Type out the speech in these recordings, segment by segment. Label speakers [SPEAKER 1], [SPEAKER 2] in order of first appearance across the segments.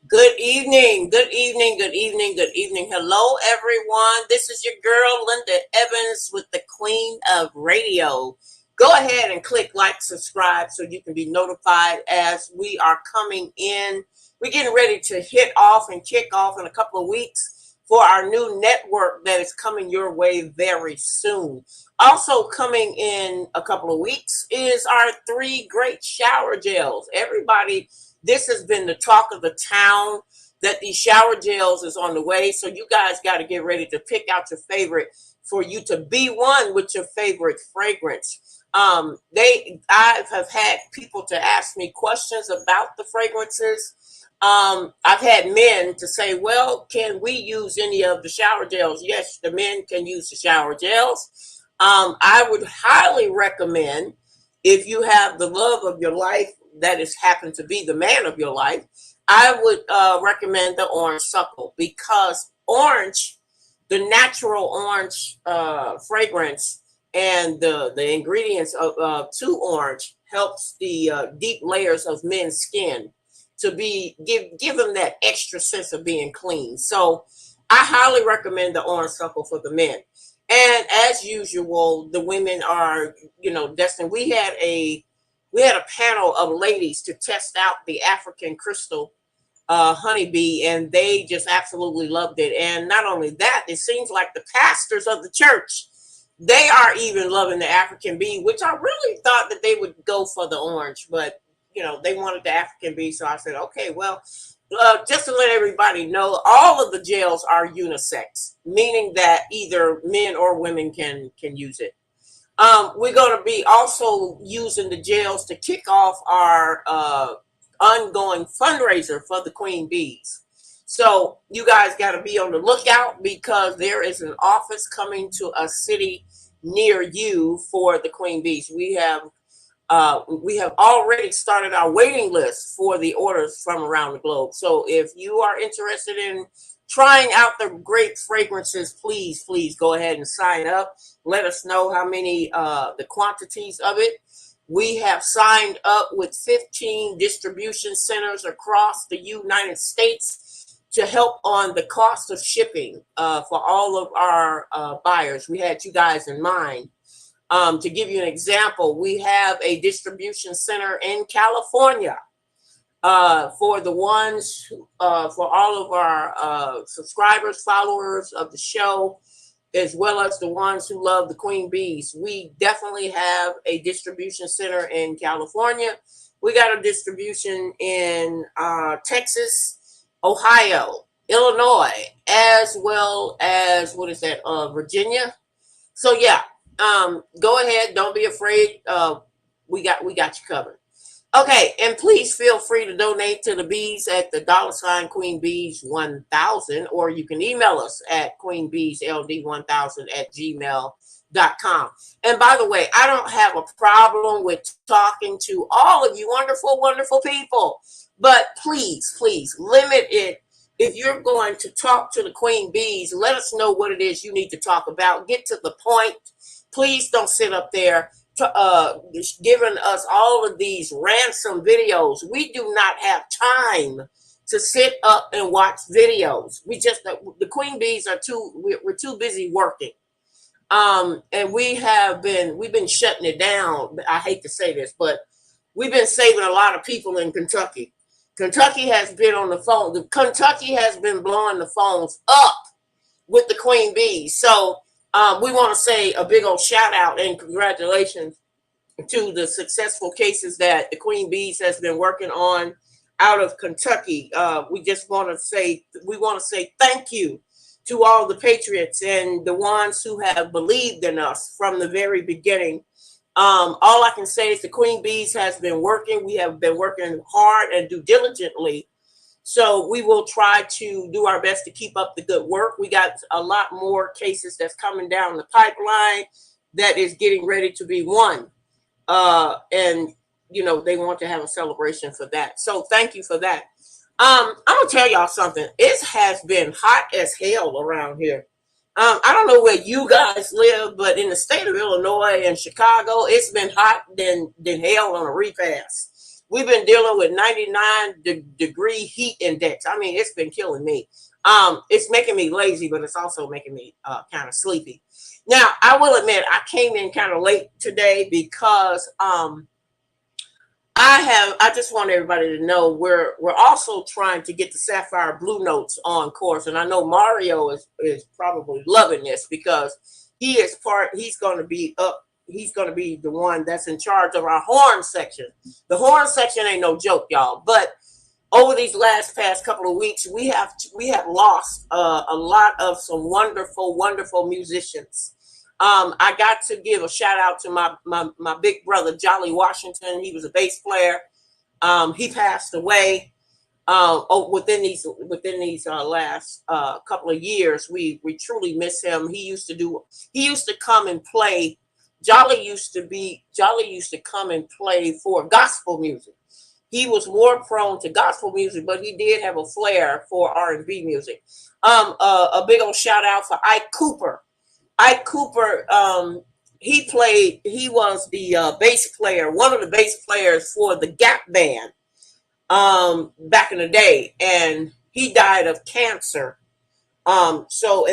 [SPEAKER 1] Good evening, good evening, good evening, good evening. Hello, everyone. This is your girl, Linda Evans, with the Queen of Radio. Go ahead and click like, subscribe, so you can be notified as we are coming in. We're getting ready to hit off and kick off in a couple of weeks for our new network that is coming your way very soon. Also coming in a couple of weeks is our 3 great shower gels. Everybody, this has been the talk of the town that these shower gels is on the way. So you guys got to get ready to pick out your favorite for you to be one with your favorite fragrance. I have had people to ask me questions about the fragrances. I've had men to say, well, can we use any of the shower gels? Yes, the men can use the shower gels. I would highly recommend, if you have the love of your life that is happened to be the man of your life, I would recommend the orange suckle, because orange, the natural orange fragrance and the ingredients of to orange helps the deep layers of men's skin to give them that extra sense of being clean. So I highly recommend the orange suckle for the men. And as usual, the women are, destined. We had a panel of ladies to test out the African crystal honeybee, and they just absolutely loved it. And not only that, it seems like the pastors of the church, they are even loving the African bee, which I really thought that they would go for the orange, but they wanted the African bee. So I said, okay, well, just to let everybody know, all of the gels are unisex, meaning that either men or women can use it. We're going to be also using the gels to kick off our ongoing fundraiser for the Queen Bees. So you guys got to be on the lookout, because there is an office coming to a city near you for the Queen Bees. We have already started our waiting list for the orders from around the globe. So if you are interested in trying out the great fragrances, please go ahead and sign up. Let us know how many, the quantities of it. We have signed up with 15 distribution centers across the United States to help on the cost of shipping for all of our buyers. We had you guys in mind. To give you an example, we have a distribution center in California for the ones, for all of our subscribers, followers of the show, as well as the ones who love the Queen Bees. We definitely have a distribution center in California. We got a distribution in Texas, Ohio, Illinois, as well as, what is that, Virginia. So yeah, go ahead. Don't be afraid. We got you covered. Okay, and please feel free to donate to the bees at the $ Queen Bees 1000, or you can email us at queenbeesld1000@gmail.com. And by the way, I don't have a problem with talking to all of you wonderful, wonderful people, but please, please limit it. If you're going to talk to the Queen Bees, let us know what it is you need to talk about. Get to the point. Please don't sit up there giving us all of these ransom videos. We do not have time to sit up and watch videos. The Queen Bees are we're too busy working. And we've been shutting it down. I hate to say this, but we've been saving a lot of people in Kentucky. Kentucky has been on the phone. Kentucky has been blowing the phones up with the Queen Bees. So we want to say a big old shout out and congratulations to the successful cases that the Queen Bees has been working on out of Kentucky. We want to say thank you to all the patriots and the ones who have believed in us from the very beginning. All I can say is the Queen Bees has been working. We have been working hard and diligently. So we will try to do our best to keep up the good work. We got a lot more cases that's coming down the pipeline that is getting ready to be won. And they want to have a celebration for that. So thank you for that. I'm gonna tell y'all something. It has been hot as hell around here. I don't know where you guys live, but in the state of Illinois and Chicago, it's been hot than hell on a repast. We've been dealing with 99-degree heat index. I mean, it's been killing me. It's making me lazy, but it's also making me kind of sleepy. Now, I will admit, I came in kind of late today because I just want everybody to know we're also trying to get the Sapphire Blue Notes on course, and I know Mario is probably loving this because he's going to be the one that's in charge of our horn section. The horn section ain't no joke, y'all. But over these past couple of weeks, we have lost a lot of some wonderful, wonderful musicians. I got to give a shout out to my big brother Jolly Washington. He was a bass player. He passed away. Within these last couple of years, we truly miss him. He used to come and play. Jolly used to come and play for gospel music. He was more prone to gospel music, but he did have a flair for R&B music. A big old shout out for Ike Cooper. Ike Cooper, he was the bass player, one of the bass players for the Gap Band back in the day, and he died of cancer. And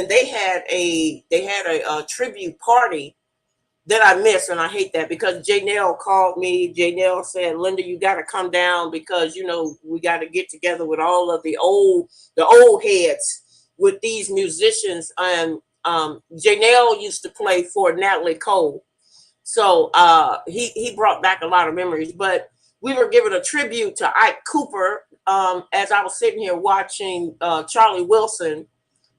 [SPEAKER 1] they had a tribute party that I missed, and I hate that because Janelle called me. Janelle said, "Linda, you got to come down because we got to get together with all of the old heads with these musicians." And Janelle used to play for Natalie Cole, so he brought back a lot of memories. But we were giving a tribute to Ike Cooper as I was sitting here watching Charlie Wilson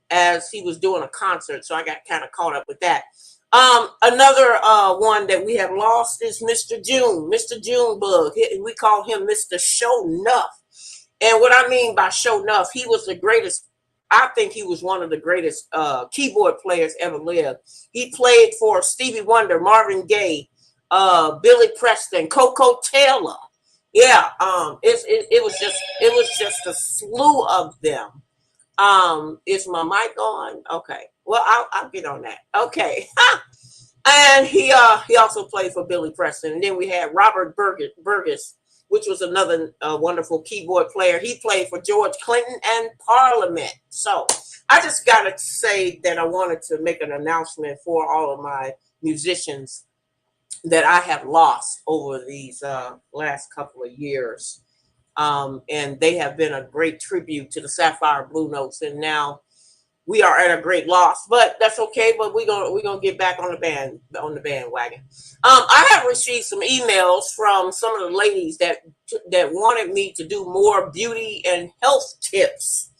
[SPEAKER 1] as he was doing a concert, so I got kind of caught up with that. Another one that we have lost is Mr. June, Mr. Junebug. We call him Mr. Show Nuff. And what I mean by Show Nuff, he was the greatest. I think he was one of the greatest keyboard players ever lived. He played for Stevie Wonder, Marvin Gaye, Billy Preston, Coco Taylor. Yeah, it was just a slew of them. Is my mic on? Okay. Well, I'll get on that. Okay. And he also played for Billy Preston. And then we had Robert Burgess, which was another wonderful keyboard player. He played for George Clinton and Parliament. So I just got to say that I wanted to make an announcement for all of my musicians that I have lost over these last couple of years. And they have been a great tribute to the Sapphire Blue Notes. And now we are at a great loss, but that's okay. But we're gonna get back on the bandwagon. I have received some emails from some of the ladies that wanted me to do more beauty and health tips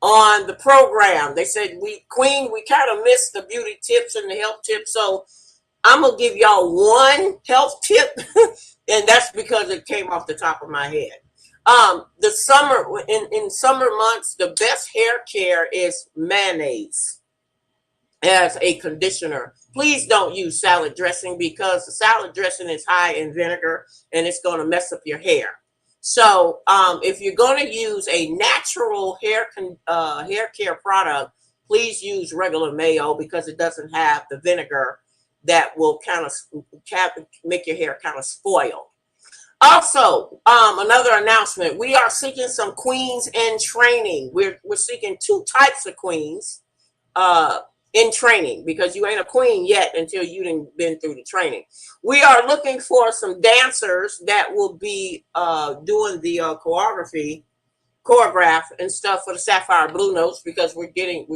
[SPEAKER 1] on the program. They said, we kind of missed the beauty tips and the health tips, so I'm gonna give y'all one health tip, and that's because it came off the top of my head. The summer in summer months, the best hair care is mayonnaise as a conditioner. Please don't use salad dressing because the salad dressing is high in vinegar and it's going to mess up your hair. So if you're going to use a natural hair care product, please use regular mayo because it doesn't have the vinegar that will kind of make your hair kind of spoil. Also, another announcement: we are seeking some queens in training. We're seeking two types of queens uh, in training because you ain't a queen yet until you've been through the training. We are looking for some dancers that will be doing the choreograph and stuff for the Sapphire Blue Notes because we're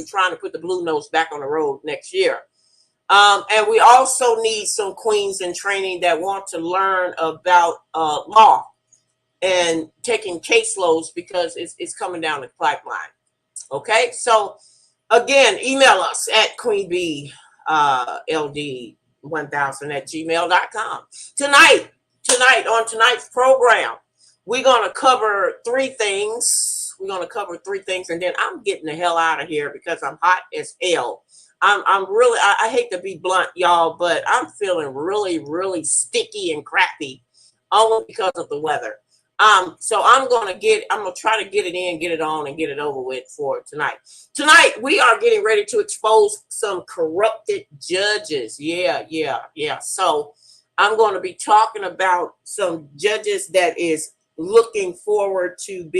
[SPEAKER 1] trying to put the Blue Notes back on the road next year. And we also need some queens in training that want to learn about law and taking caseloads because it's coming down the pipeline. Okay, so again, email us at queenbld1000 at gmail.com. Tonight on tonight's program, we're going to cover three things. And then I'm getting the hell out of here because I'm hot as hell. I'm really, I hate to be blunt, y'all, but I'm feeling really, really sticky and crappy only because of the weather. So I'm gonna try to get it in, get it on, and get it over with for tonight. Tonight we are getting ready to expose some corrupted judges. Yeah. So I'm going to be talking about some judges that is looking forward to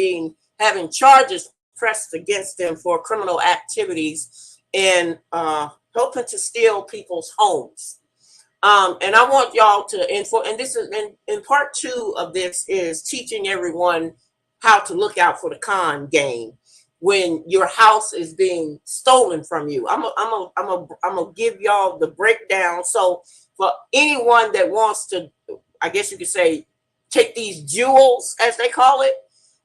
[SPEAKER 1] having charges pressed against them for criminal activities and hoping to steal people's homes. And I want y'all to info, and this is in part two of this is teaching everyone how to look out for the con game when your house is being stolen from you. I'm gonna give y'all the breakdown. So for anyone that wants to, I guess you could say, take these jewels as they call it,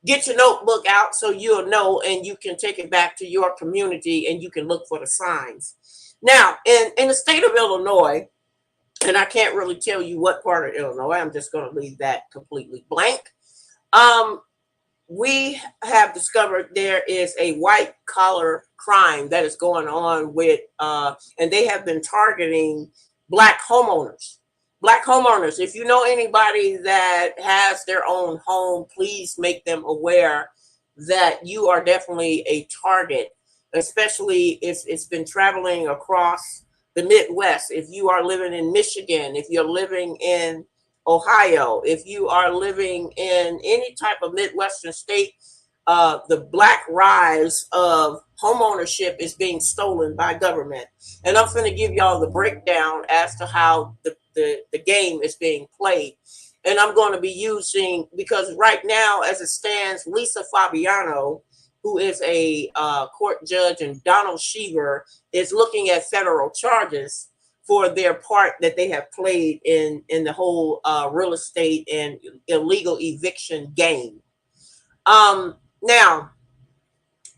[SPEAKER 1] get your notebook out so you'll know and you can take it back to your community and you can look for the signs. Now, in the state of Illinois, and I can't really tell you what part of Illinois, I'm just going to leave that completely blank. We have discovered there is a white collar crime that is going on with, and they have been targeting Black homeowners. Black homeowners, if you know anybody that has their own home, please make them aware that you are definitely a target, especially if it's been traveling across the Midwest. If you are living in Michigan, if you're living in Ohio, if you are living in any type of Midwestern state, the Black rise of homeownership is being stolen by government. And I'm going to give y'all the breakdown as to how the game is being played. And I'm going to be using, because right now, as it stands, Lisa Fabiano, who is a court judge, and Donald Sheaver is looking at federal charges for their part that they have played in the whole real estate and illegal eviction game. Now,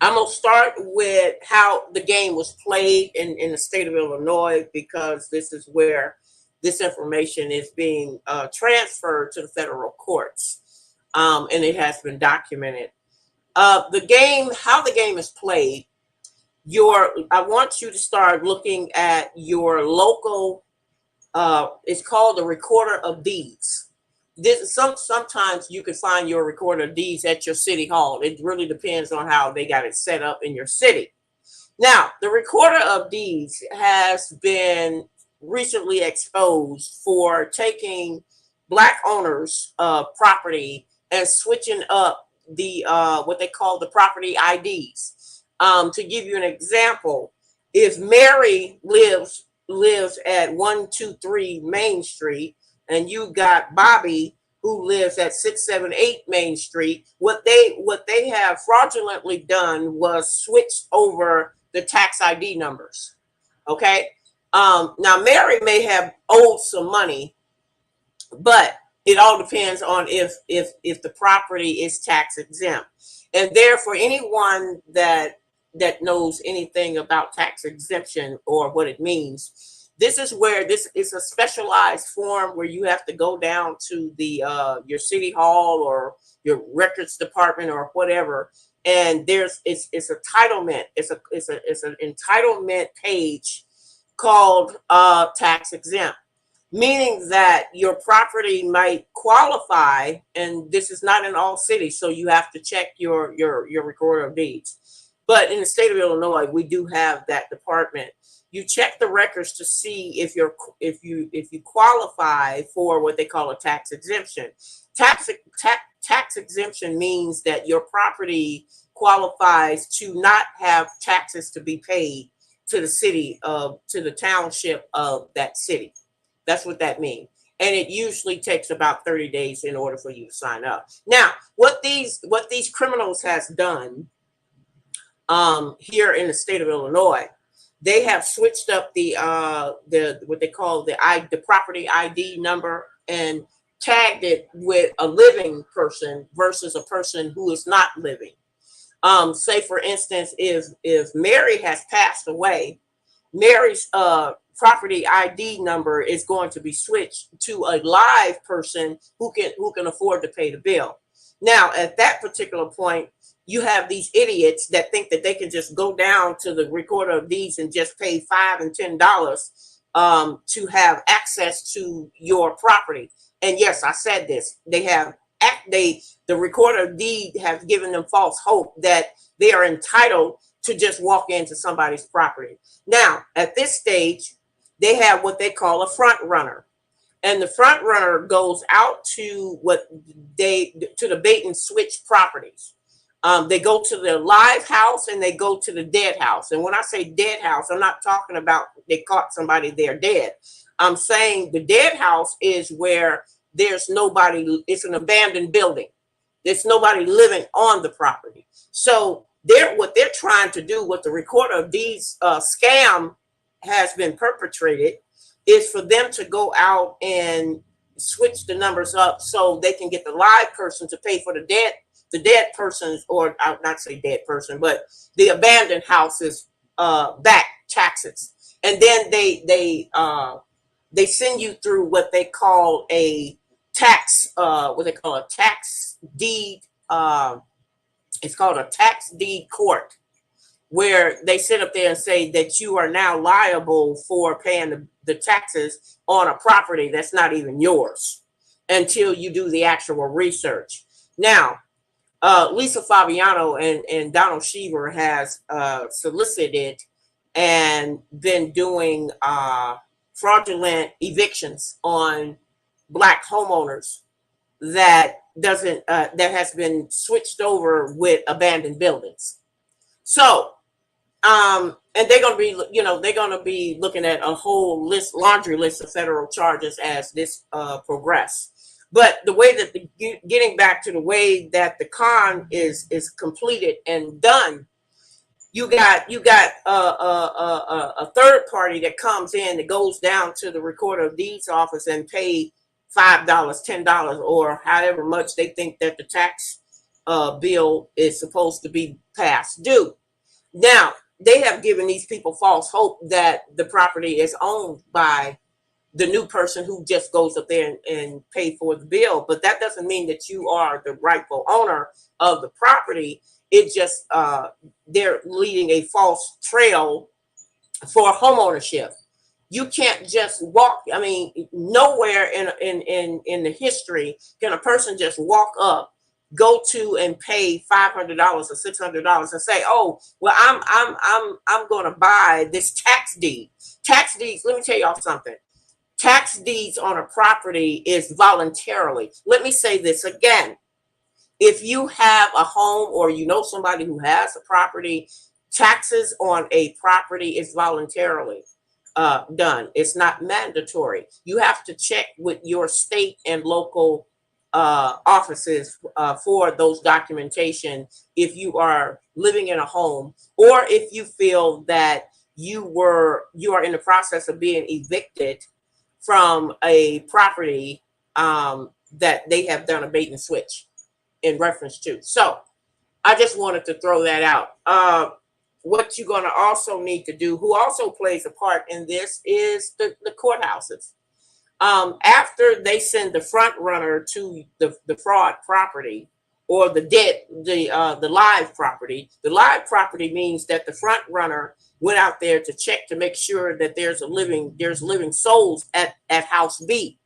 [SPEAKER 1] I'm going to start with how the game was played in the state of Illinois, because this is where this information is being transferred to the federal courts, and it has been documented. How the game is played, I want you to start looking at your local, it's called the recorder of deeds. Sometimes you can find your recorder of deeds at your city hall. It really depends on how they got it set up in your city. Now, the recorder of deeds has been recently exposed for taking Black owners' property and switching up the what they call the property IDs. To give you an example, if Mary lives at 123 Main Street, and you got Bobby who lives at 678 Main Street. What they have fraudulently done was switched over the tax ID numbers. Okay. Now Mary may have owed some money, but it all depends on if the property is tax exempt. And therefore, anyone that knows anything about tax exemption or what it means, this is where this is a specialized form where you have to go down to the your city hall or your records department or whatever, and it's a entitlement. It's an entitlement page called tax exempt, meaning that your property might qualify, and this is not in all cities, so you have to check your recorder of deeds. But in the state of Illinois, we do have that department. You check the records to see if you qualify for what they call a tax exemption. Tax exemption means that your property qualifies to not have taxes to be paid to the city of to the township of that city. That's what that means. And it usually takes about 30 days in order for you to sign up. Now, what these criminals has done here in the state of Illinois, they have switched up the what they call the property ID number and tagged it with a living person versus a person who is not living. Say for instance, if Mary has passed away, Mary's property ID number is going to be switched to a live person who can afford to pay the bill. Now, at that particular point, you have these idiots that think that they can just go down to the recorder of deeds and just pay $5 and $10 to have access to your property. And yes, I said this. The recorder of deed have given them false hope that they are entitled to just walk into somebody's property. Now, at this stage, they have what they call a front runner. And the front runner goes out to to the bait and switch properties. They go to the live house and they go to the dead house. And when I say dead house, I'm not talking about they caught somebody there dead. I'm saying the dead house is where there's nobody, it's an abandoned building. There's nobody living on the property. So what they're trying to do, what the recorder of deeds scam has been perpetrated, is for them to go out and switch the numbers up so they can get the live person to pay for the dead person's, or I'll not say dead person, but the abandoned houses back taxes. And then they send you through what they call a tax deed. It's called a tax deed court, where they sit up there and say that you are now liable for paying the taxes on a property that's not even yours until you do the actual research. Now, Lisa Fabiano and Donald Sheaver has solicited and been doing fraudulent evictions on Black homeowners that has been switched over with abandoned buildings. So, and they're going to be looking at a whole laundry list of federal charges as this progress. But the way that getting back to the way that the con is completed and done, you got a third party that comes in, that goes down to the recorder of deeds office and pay $5, $10, or however much they think that the tax bill is supposed to be past due. Now, they have given these people false hope that the property is owned by the new person who just goes up there and pay for the bill. But that doesn't mean that you are the rightful owner of the property. It just, they're leading a false trail for home ownership. You can't just walk. I mean, nowhere in the history can a person just walk up, go to and pay $500 or $600 and say, "Oh, well, I'm going to buy this tax deed." Tax deeds. Let me tell y'all something. Tax deeds on a property is voluntarily. Let me say this again. If you have a home or you know somebody who has a property, taxes on a property is voluntarily. done. It's not mandatory. You have to check with your state and local offices for those documentation if you are living in a home, or if you feel that you are in the process of being evicted from a property that they have done a bait and switch in reference to. So I just wanted to throw that out. What you're going to also need to do, who also plays a part in this, is the courthouses. After they send the front runner to the fraud property, or the live property. The live property means that the front runner went out there to check to make sure that there's living souls at house B.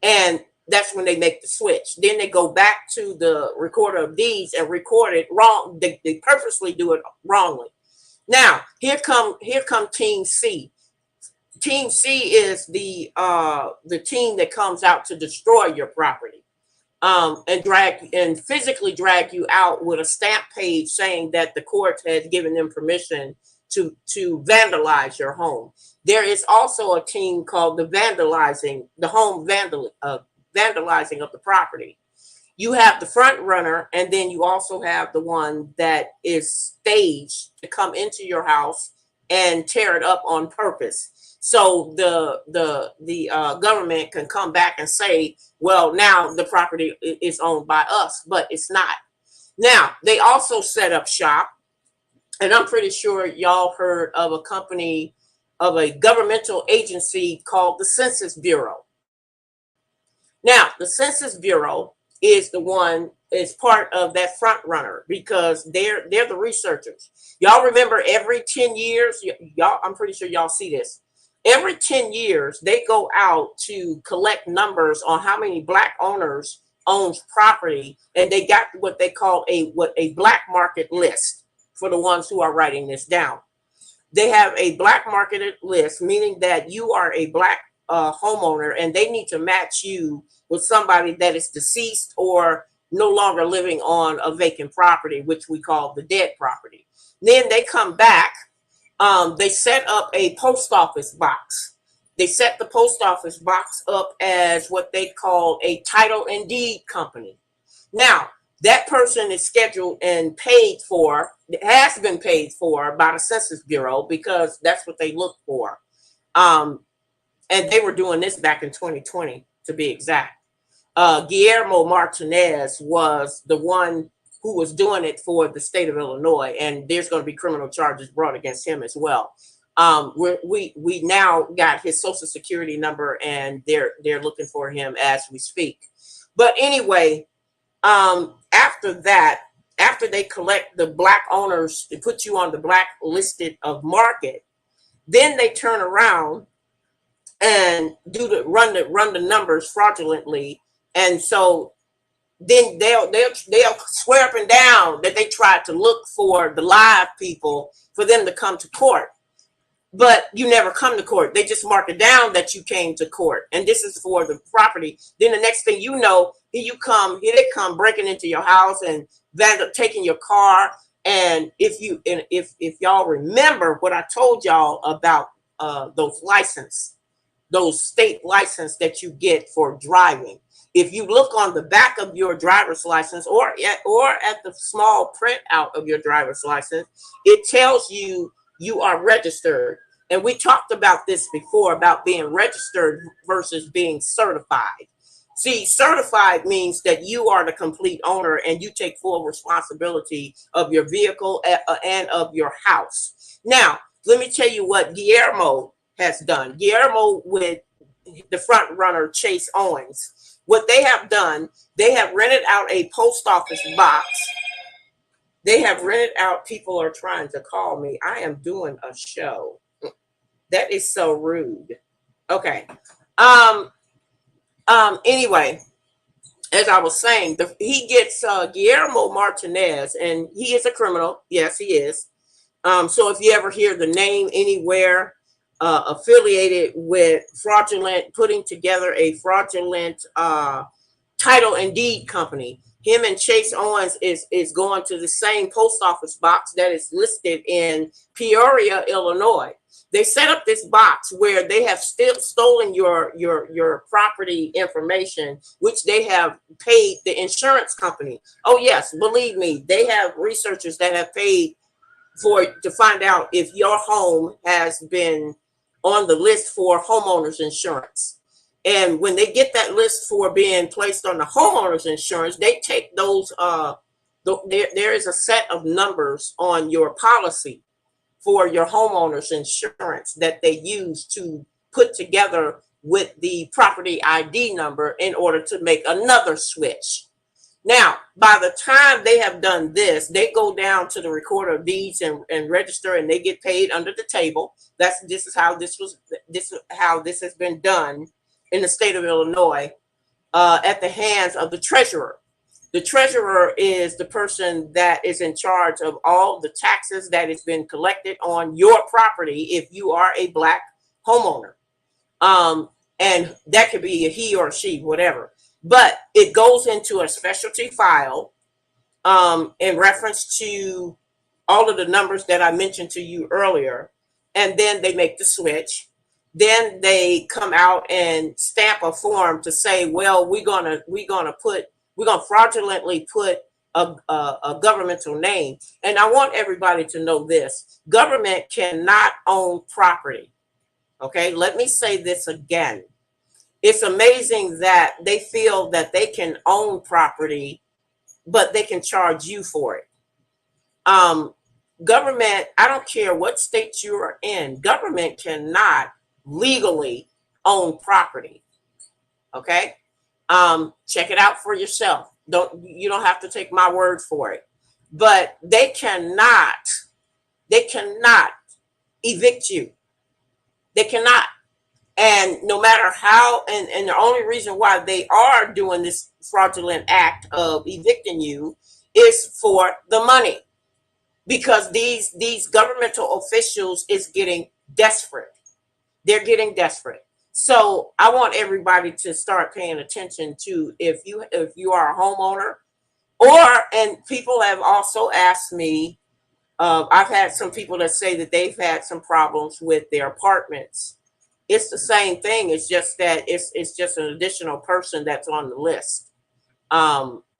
[SPEAKER 1] And that's when they make the switch. Then they go back to the recorder of deeds and record it wrong. They purposely do it wrongly. Now, here come Team C. Team C is the team that comes out to destroy your property, and physically drag you out with a stamp page saying that the court has given them permission to vandalize your home. There is also a team called the vandalizing of the property. You have the front runner, and then you also have the one that is staged to come into your house and tear it up on purpose. So the government can come back and say, well, now the property is owned by us, but it's not. Now, they also set up shop, and I'm pretty sure y'all heard of a governmental agency called the Census Bureau. Now, the Census Bureau is part of that front runner, because they're the researchers. Y'all remember every 10 years, I'm pretty sure y'all see this. Every 10 years, they go out to collect numbers on how many Black owners owns property, and they got what they call a black market list for the ones who are writing this down. They have a black market list, meaning that you are a Black homeowner, and they need to match you with somebody that is deceased or no longer living on a vacant property, which we call the dead property. Then they come back. They set up a post office box. They set the post office box up as what they call a title and deed company. Now, that person is scheduled and paid for, has been paid for by the Census Bureau, because that's what they look for. And they were doing this back in 2020, to be exact. Guillermo Martinez was the one who was doing it for the state of Illinois, and there's going to be criminal charges brought against him as well. We now got his social security number, and they're looking for him as we speak. But anyway, after that, after they collect the Black owners, they put you on the Black listed of market, then they turn around and run the numbers fraudulently. And so then they'll swear up and down that they tried to look for the live people for them to come to court. But you never come to court. They just mark it down that you came to court, and this is for the property. Then the next thing you know, here they come breaking into your house and taking your car. And if y'all remember what I told y'all about those state license that you get for driving. If you look on the back of your driver's license, or at the small printout of your driver's license, it tells you you are registered. And we talked about this before, about being registered versus being certified. See, certified means that you are the complete owner and you take full responsibility of your vehicle and of your house. Now, let me tell you what Guillermo has done. Guillermo with the front runner, Chase Owens. What they have done, they have rented out a post office box. They have rented out, people are trying to call me. I am doing a show. That is so rude. Okay. Anyway, as I was saying, he gets Guillermo Martinez, and he is a criminal. Yes, he is. So if you ever hear the name anywhere affiliated with putting together a fraudulent title and deed company, him and Chase Owens is going to the same post office box that is listed in Peoria, Illinois. They set up this box where they have still stolen your property information, which they have paid the insurance company. Oh yes, believe me, they have researchers that have paid to find out if your home has been on the list for homeowners insurance. And when they get that list for being placed on the homeowners insurance, they take those there is a set of numbers on your policy for your homeowners insurance that they use to put together with the property ID number in order to make another switch. Now, by the time they have done this, they go down to the recorder of deeds and register, and they get paid under the table. This is how this has been done in the state of Illinois at the hands of the treasurer. The treasurer is the person that is in charge of all the taxes that has been collected on your property if you are a Black homeowner. And that could be a he or she, whatever. But it goes into a specialty file in reference to all of the numbers that I mentioned to you earlier. And then they make the switch. Then they come out and stamp a form to say, well, we're gonna fraudulently put a governmental name. And I want everybody to know this: government cannot own property. Okay, let me say this again. It's amazing that they feel that they can own property, but they can charge you for it. Government, I don't care what state you are in, government cannot legally own property. Okay? Check it out for yourself. You don't have to take my word for it. But they cannot evict you. They cannot. And no matter how, and the only reason why they are doing this fraudulent act of evicting you is for the money, because these governmental officials is getting desperate. They're getting desperate. So I want everybody to start paying attention to if you are a homeowner, and people have also asked me. I've had some people that say that they've had some problems with their apartments. It's the same thing. It's just that it's just an additional person that's on the list.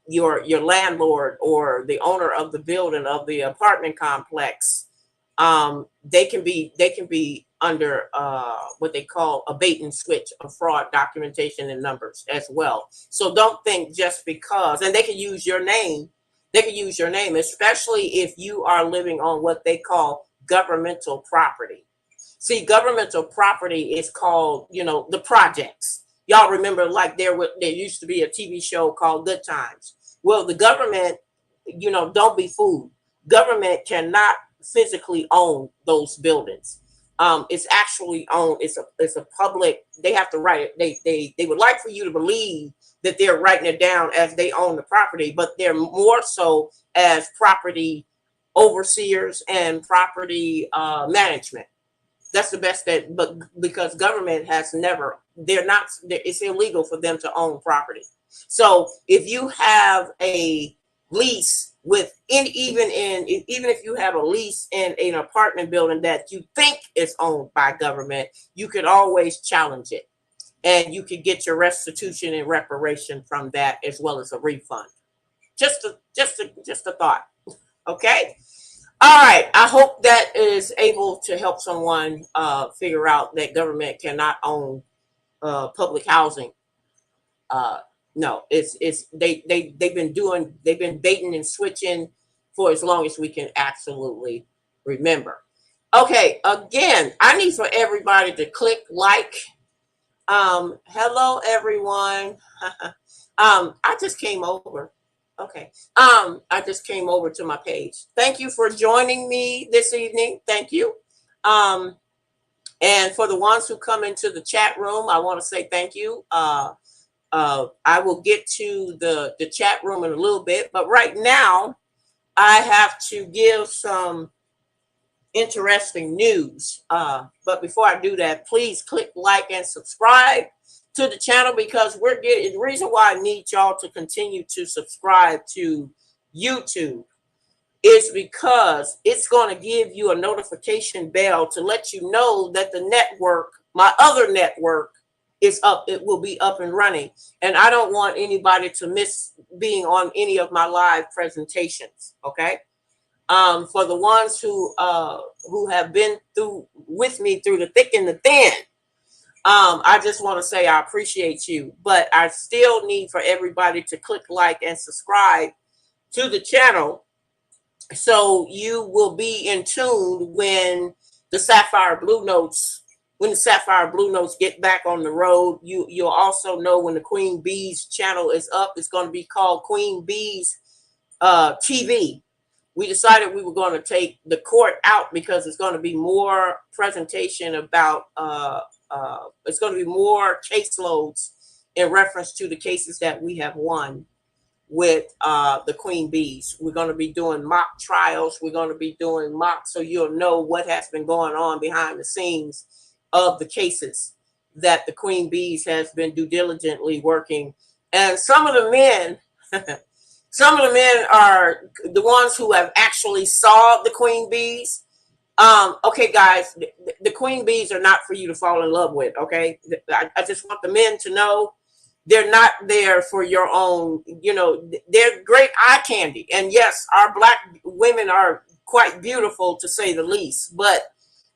[SPEAKER 1] Your landlord or the owner of the building, of the apartment complex, they can be under what they call a bait and switch of fraud documentation and numbers as well. So don't think just because, and they can use your name. They can use your name, especially if you are living on what they call governmental property. See, governmental property is called, the projects. Y'all remember, like there used to be a TV show called Good Times. Well, the government, don't be fooled. Government cannot physically own those buildings. It's actually owned. It's a public. They have to write it. They would like for you to believe that they're writing it down as they own the property, but they're more so as property overseers and property management. That's the best but because government has never, it's illegal for them to own property. So if you have a lease even if you have a lease in an apartment building that you think is owned by government, you could always challenge it, and you could get your restitution and reparation from that, as well as a refund. Just a thought. Okay. All right. I hope that is able to help someone figure out that government cannot own public housing. No, they've been baiting and switching for as long as we can absolutely remember. Okay. Again, I need for everybody to click like. Hello, everyone. I just came over. Okay. I just came over to my page. Thank you for joining me this evening. Thank you. And for the ones who come into the chat room, I want to say thank you. I will get to the chat room in a little bit, but right now I have to give some interesting news. But before I do that, please click like and subscribe to the channel, because the reason why I need y'all to continue to subscribe to YouTube is because it's going to give you a notification bell to let you know that the network, my other network, is up. It will be up and running. And I don't want anybody to miss being on any of my live presentations. Okay. For the ones who have been through with me through the thick and the thin, I just want to say I appreciate you, but I still need for everybody to click like and subscribe to the channel so you will be in tune when the Sapphire Blue Notes, get back on the road. You'll also know when the Queen Bee's channel is up. It's going to be called Queen Bee's TV. We decided we were going to take the court out because it's going to be more presentation about it's going to be more caseloads in reference to the cases that we have won with the Queen Bees. We're going to be doing mock trials. We're going to be doing mock, so you'll know what has been going on behind the scenes of the cases that the Queen Bees has been due diligently working. And some of the men, some of the men are the ones who have actually saw the Queen Bees. Okay, guys, the Queen Bees are not for you to fall in love with. Okay, I just want the men to know they're not there for your own, they're great eye candy. And yes, our Black women are quite beautiful to say the least, but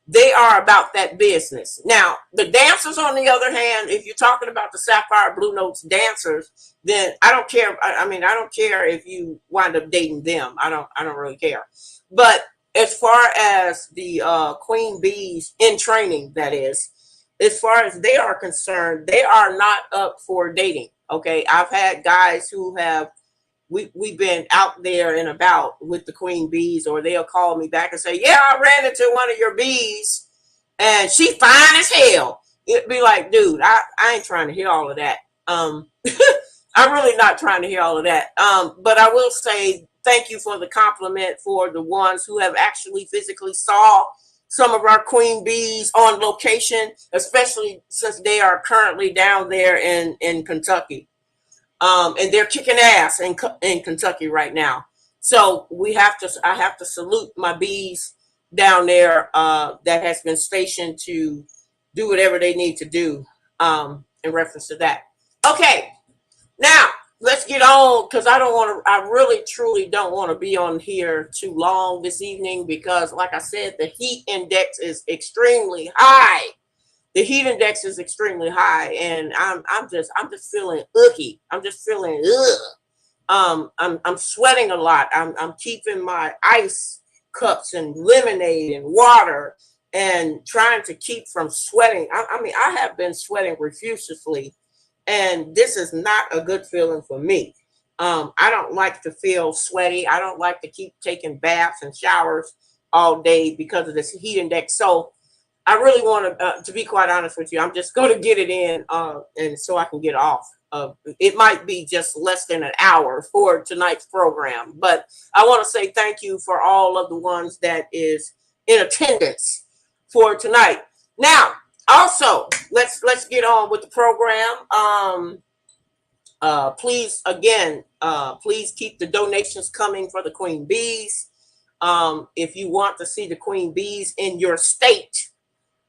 [SPEAKER 1] they are about that business. Now, the dancers, on the other hand, if you're talking about the Sapphire Blue Notes dancers, then I don't care. I mean, I don't care if you wind up dating them. I don't really care. But as far as the Queen Bees in training, that is, as far as they are concerned, they are not up for dating. Okay. I've had guys who have, we've been out there and about with the Queen Bees, or they'll call me back and say, yeah, I ran into one of your bees and she fine as hell. It'd be like, dude, I ain't trying to hear all of that. I'm really not trying to hear all of that. But I will say thank you for the compliment for the ones who have actually physically saw some of our Queen Bees on location, especially since they are currently down there in Kentucky. And they're kicking ass in Kentucky right now. So I have to salute my bees down there that has been stationed to do whatever they need to do in reference to that. Okay, now let's get on, because I really truly don't want to be on here too long this evening, because like I said, the heat index is extremely high. The heat index is extremely high, and I'm just feeling icky. I'm just feeling I'm sweating a lot. I'm keeping my ice cups and lemonade and water and trying to keep from sweating. I mean, I have been sweating profusely, and this is not a good feeling for me. I don't like to feel sweaty. I don't like to keep taking baths and showers all day because of this heat index. So I really want to be quite honest with you, I'm just going to get it in, and so I can get off. It might be just less than an hour for tonight's program, but I want to say thank you for all of the ones that is in attendance for tonight. Now, also, let's get on with the program. Please, again, please keep the donations coming for the Queen Bees. If you want to see the Queen Bees in your state,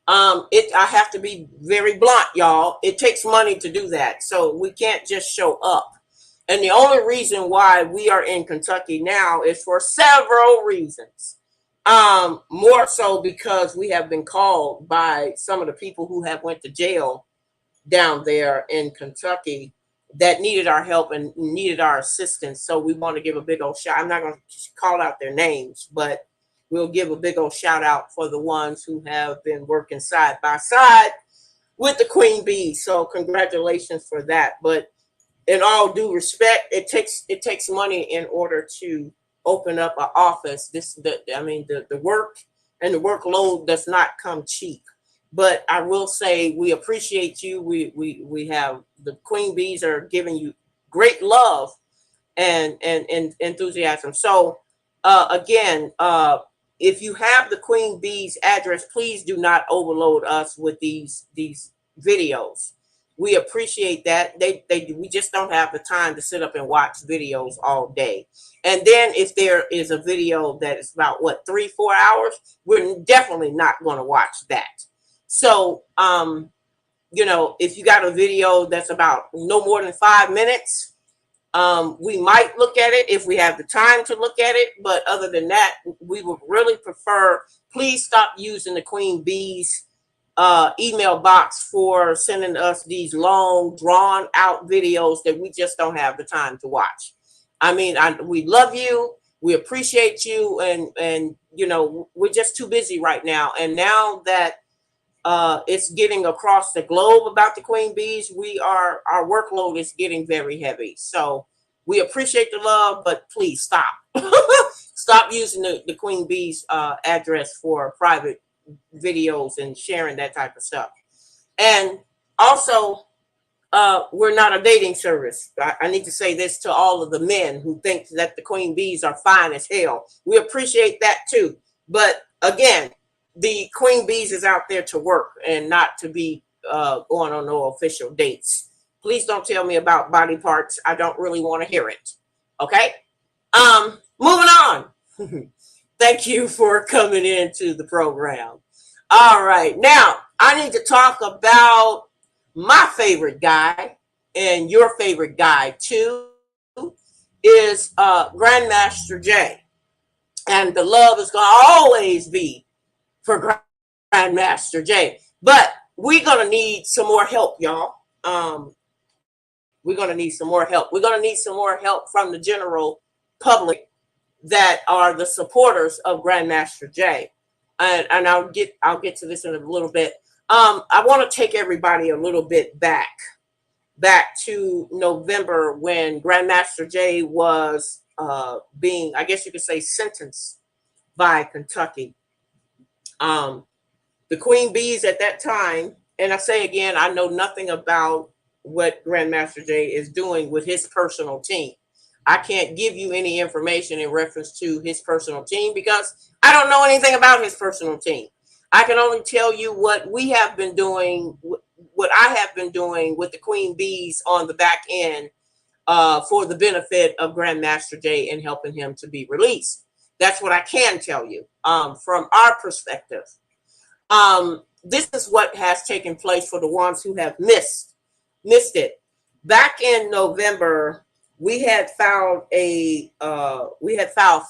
[SPEAKER 1] I have to be very blunt, y'all. It takes money to do that. So we can't just show up. And the only reason why we are in Kentucky now is for several reasons. More so because we have been called by some of the people who have went to jail down there in Kentucky that needed our help and needed our assistance. So we want to give a big old shout. I'm not going to call out their names, but we'll give a big old shout out for the ones who have been working side by side with the Queen Bee. So congratulations for that. But in all due respect, it takes money in order to open up an office. The work and the workload does not come cheap. But I will say we appreciate you. We have the Queen Bees are giving you great love and enthusiasm. So again, if you have the Queen Bee's address, please do not overload us with these videos. We appreciate that. We just don't have the time to sit up and watch videos all day. And then if there is a video that is about what 3-4 hours, we're definitely not going to watch that. So if you got a video that's about no more than 5 minutes, we might look at it if we have the time to look at it. But other than that, we would really prefer, please stop using the Queen Bee's email box for sending us these long, drawn out videos that we just don't have the time to watch. I mean, we love you. We appreciate you. And we're just too busy right now. And now that it's getting across the globe about the Queen Bees, our workload is getting very heavy. So we appreciate the love, but please stop. Stop using the Queen Bees address for private videos and sharing that type of stuff. And also, we're not a dating service. I need to say this to all of the men who think that the Queen Bees are fine as hell. We appreciate that too. But again, the Queen Bees is out there to work and not to be going on no official dates. Please don't tell me about body parts. I don't really want to hear it. Okay? Moving on. Thank you for coming into the program. All right. Now, I need to talk about my favorite guy, and your favorite guy too, is Grandmaster J. And the love is going to always be for Grandmaster J. But we're going to need some more help, y'all. We're going to need some more help. We're going to need some more help from the general public that are the supporters of Grandmaster J. And I'll get to this in a little bit. I want to take everybody a little bit back to November when Grandmaster J was being, I guess you could say, sentenced by Kentucky. The Queen Bees at that time, and I say again, I know nothing about what Grandmaster J is doing with his personal team. I can't give you any information in reference to his personal team because I don't know anything about his personal team. I can only tell you what we have been doing, what I have been doing with the Queen Bees on the back end for the benefit of Grandmaster J and helping him to be released. That's what I can tell you from our perspective. This is what has taken place for the ones who have missed it. Back in November, we had filed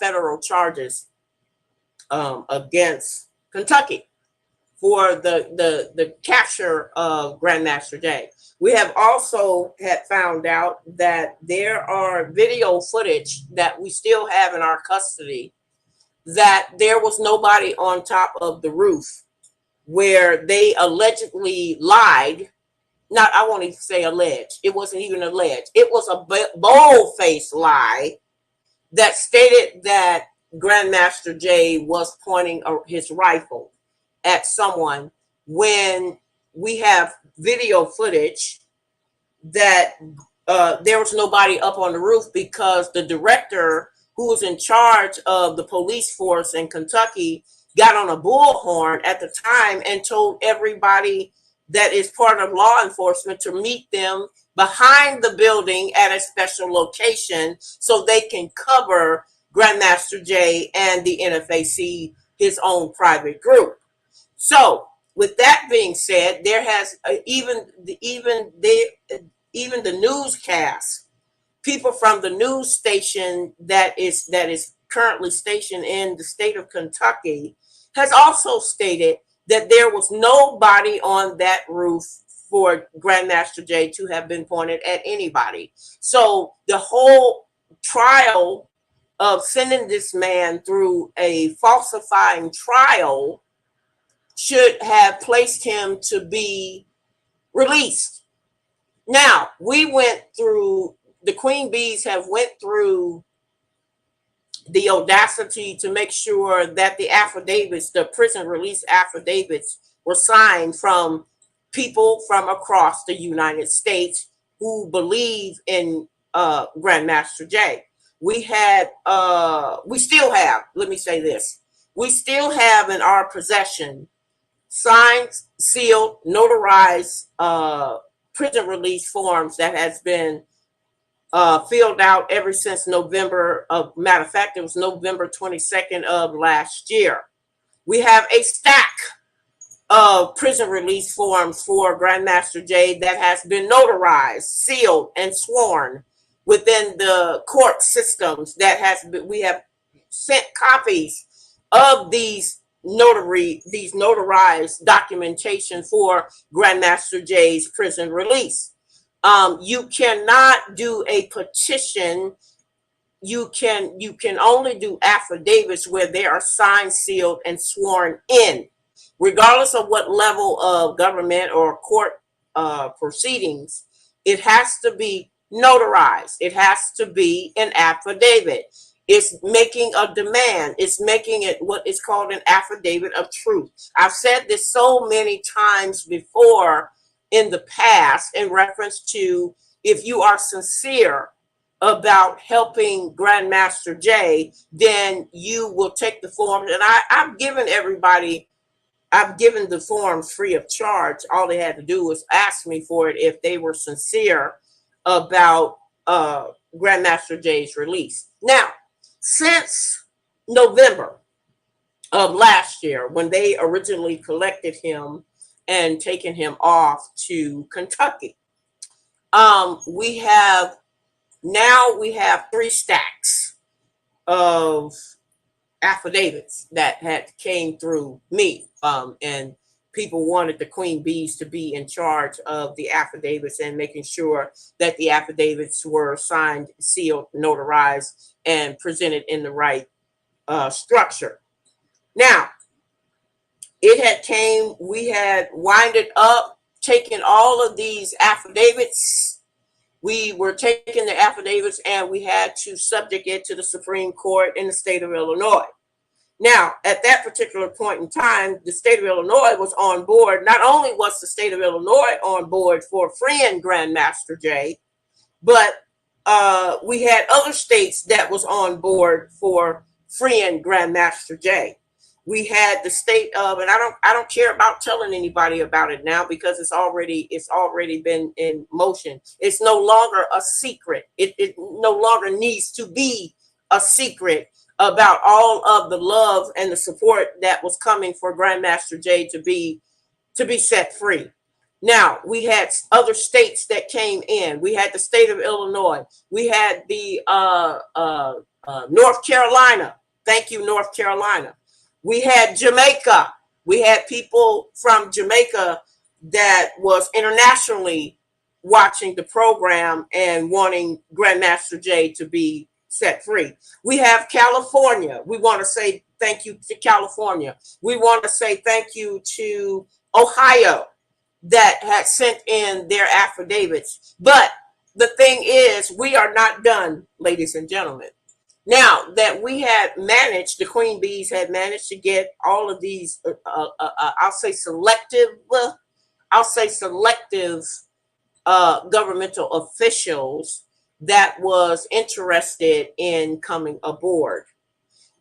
[SPEAKER 1] federal charges against Kentucky for the capture of Grandmaster J. We have also had found out that there are video footage that we still have in our custody that there was nobody on top of the roof where they allegedly lied. Not, I won't even say alleged. It wasn't even alleged. It was a bold-faced lie that stated that Grandmaster J was pointing his rifle at someone, when we have video footage that there was nobody up on the roof because the director who was in charge of the police force in Kentucky got on a bullhorn at the time and told everybody that is part of law enforcement to meet them behind the building at a special location so they can cover Grandmaster J and the NFAC, his own private group. So with that being said, there has even the newscast, people from the news station that is currently stationed in the state of Kentucky has also stated that there was nobody on that roof for Grandmaster J to have been pointed at anybody. So the whole trial of sending this man through a falsifying trial should have placed him to be released. Now, the Queen Bees have went through the audacity to make sure that the affidavits, the prison release affidavits, were signed from people from across the United States who believe in Grandmaster J. We still have, let me say this, we still have in our possession signed, sealed, notarized prison release forms that has been filled out ever since November of, matter of fact, it was November 22nd of last year. We have a stack of prison release forms for Grandmaster Jay that has been notarized, sealed, and sworn within the court systems. That has been, we have sent copies of these notarized documentation for Grandmaster Jay's prison release. You cannot do a petition. You can only do affidavits where they are signed, sealed, and sworn in, regardless of what level of government or court proceedings. It has to be notarized. It has to be an affidavit. It's making a demand. It's making it what is called an affidavit of truth. I've said this so many times before in the past in reference to, if you are sincere about helping Grandmaster Jay, then you will take the forms. And I've given the forms free of charge. All they had to do was ask me for it if they were sincere about Grandmaster Jay's release. Now, since November of last year, when they originally collected him and taken him off to Kentucky, we have 3 stacks of affidavits that had came through me, and people wanted the queen bees to be in charge of the affidavits and making sure that the affidavits were signed, sealed, notarized, and presented in the right structure. Now, we had winded up taking all of these affidavits. We were taking the affidavits and we had to subject it to the Supreme Court in the state of Illinois. Now, at that particular point in time, the state of Illinois was on board. Not only was the state of Illinois on board for freeing Grandmaster Jay, but we had other states that was on board for freeing Grandmaster Jay. We had the state of, and I don't care about telling anybody about it now because it's already been in motion. It's no longer a secret. It no longer needs to be a secret about all of the love and the support that was coming for Grandmaster Jay to be set free. Now, we had other states that came in. We had the state of Illinois. We had the North Carolina. Thank you, North Carolina. We had Jamaica. We had people from Jamaica that was internationally watching the program and wanting Grandmaster Jay to be set free. We have California. We want to say thank you to California. We want to say thank you to Ohio that had sent in their affidavits. But the thing is, we are not done, ladies and gentlemen. Now that we had managed, the queen bees had managed to get all of these, I'll say selective governmental officials that was interested in coming aboard.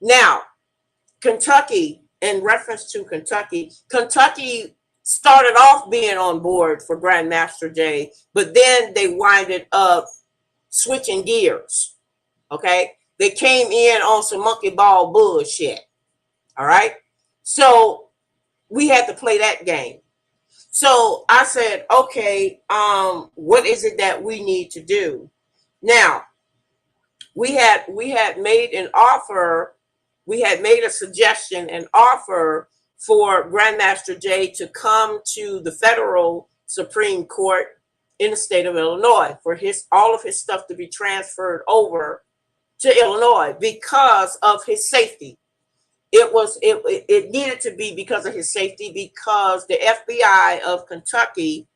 [SPEAKER 1] Now, Kentucky, in reference to Kentucky started off being on board for Grandmaster Jay, but then they winded up switching gears. Okay, they came in on some monkey ball bullshit. All right, so we had to play that game. So I said, okay, what is it that we need to do? Now, we had made an offer, we had made a suggestion, an offer for Grandmaster Jay to come to the federal Supreme Court in the state of Illinois for all of his stuff to be transferred over to Illinois because of his safety. It needed to be because of his safety, because the FBI of Kentucky,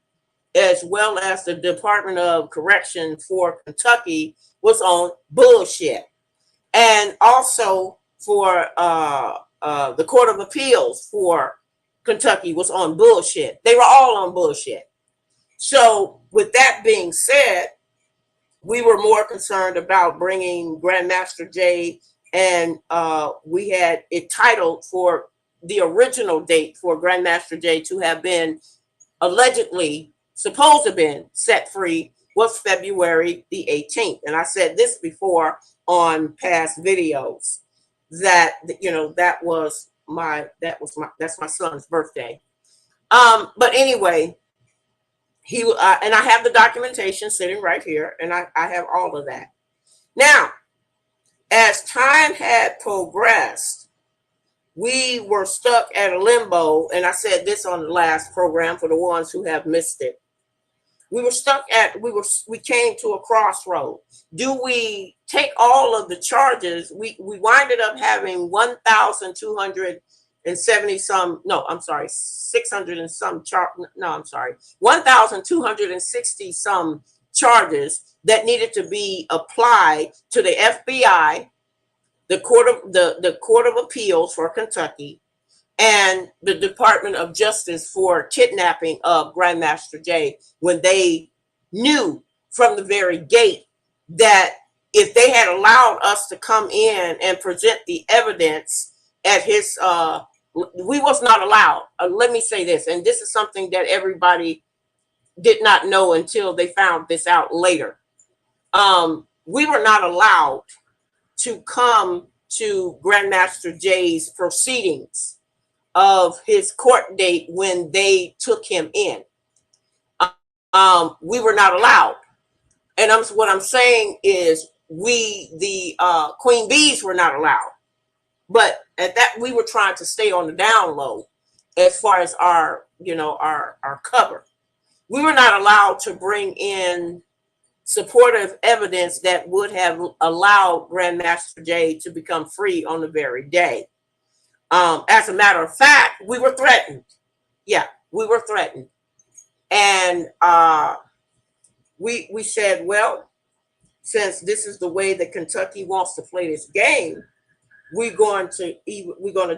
[SPEAKER 1] as well as the Department of Correction for Kentucky, was on bullshit. And also for the Court of Appeals for Kentucky was on bullshit. They were all on bullshit. So with that being said, we were more concerned about bringing Grandmaster Jay, and we had it titled for the original date for Grandmaster Jay to have been allegedly supposed to have been set free was February the 18th. And I said this before on past videos that, you know, that's my son's birthday. But anyway, and I have the documentation sitting right here, and I have all of that. Now, as time had progressed, we were stuck at a limbo, and I said this on the last program for the ones who have missed it. We came to a crossroad. Do we take all of the charges? We winded up having 1,270 some, no, I'm sorry, 600 and some no, I'm sorry, 1,260 some charges that needed to be applied to the FBI, the Court of Appeals for Kentucky, and the Department of Justice for kidnapping of Grandmaster Jay, when they knew from the very gate that if they had allowed us to come in and present the evidence at his, we was not allowed. Let me say this, and this is something that everybody did not know until they found this out later. We were not allowed to come to Grandmaster Jay's proceedings of his court date when they took him in. We were not allowed. And what I'm saying is the Queen Bees were not allowed. But at that, we were trying to stay on the down low as far as our cover. We were not allowed to bring in supportive evidence that would have allowed Grandmaster Jay to become free on the very day. As a matter of fact, we were threatened. Yeah, we were threatened. And we said, well, since this is the way that Kentucky wants to play this game, we're going to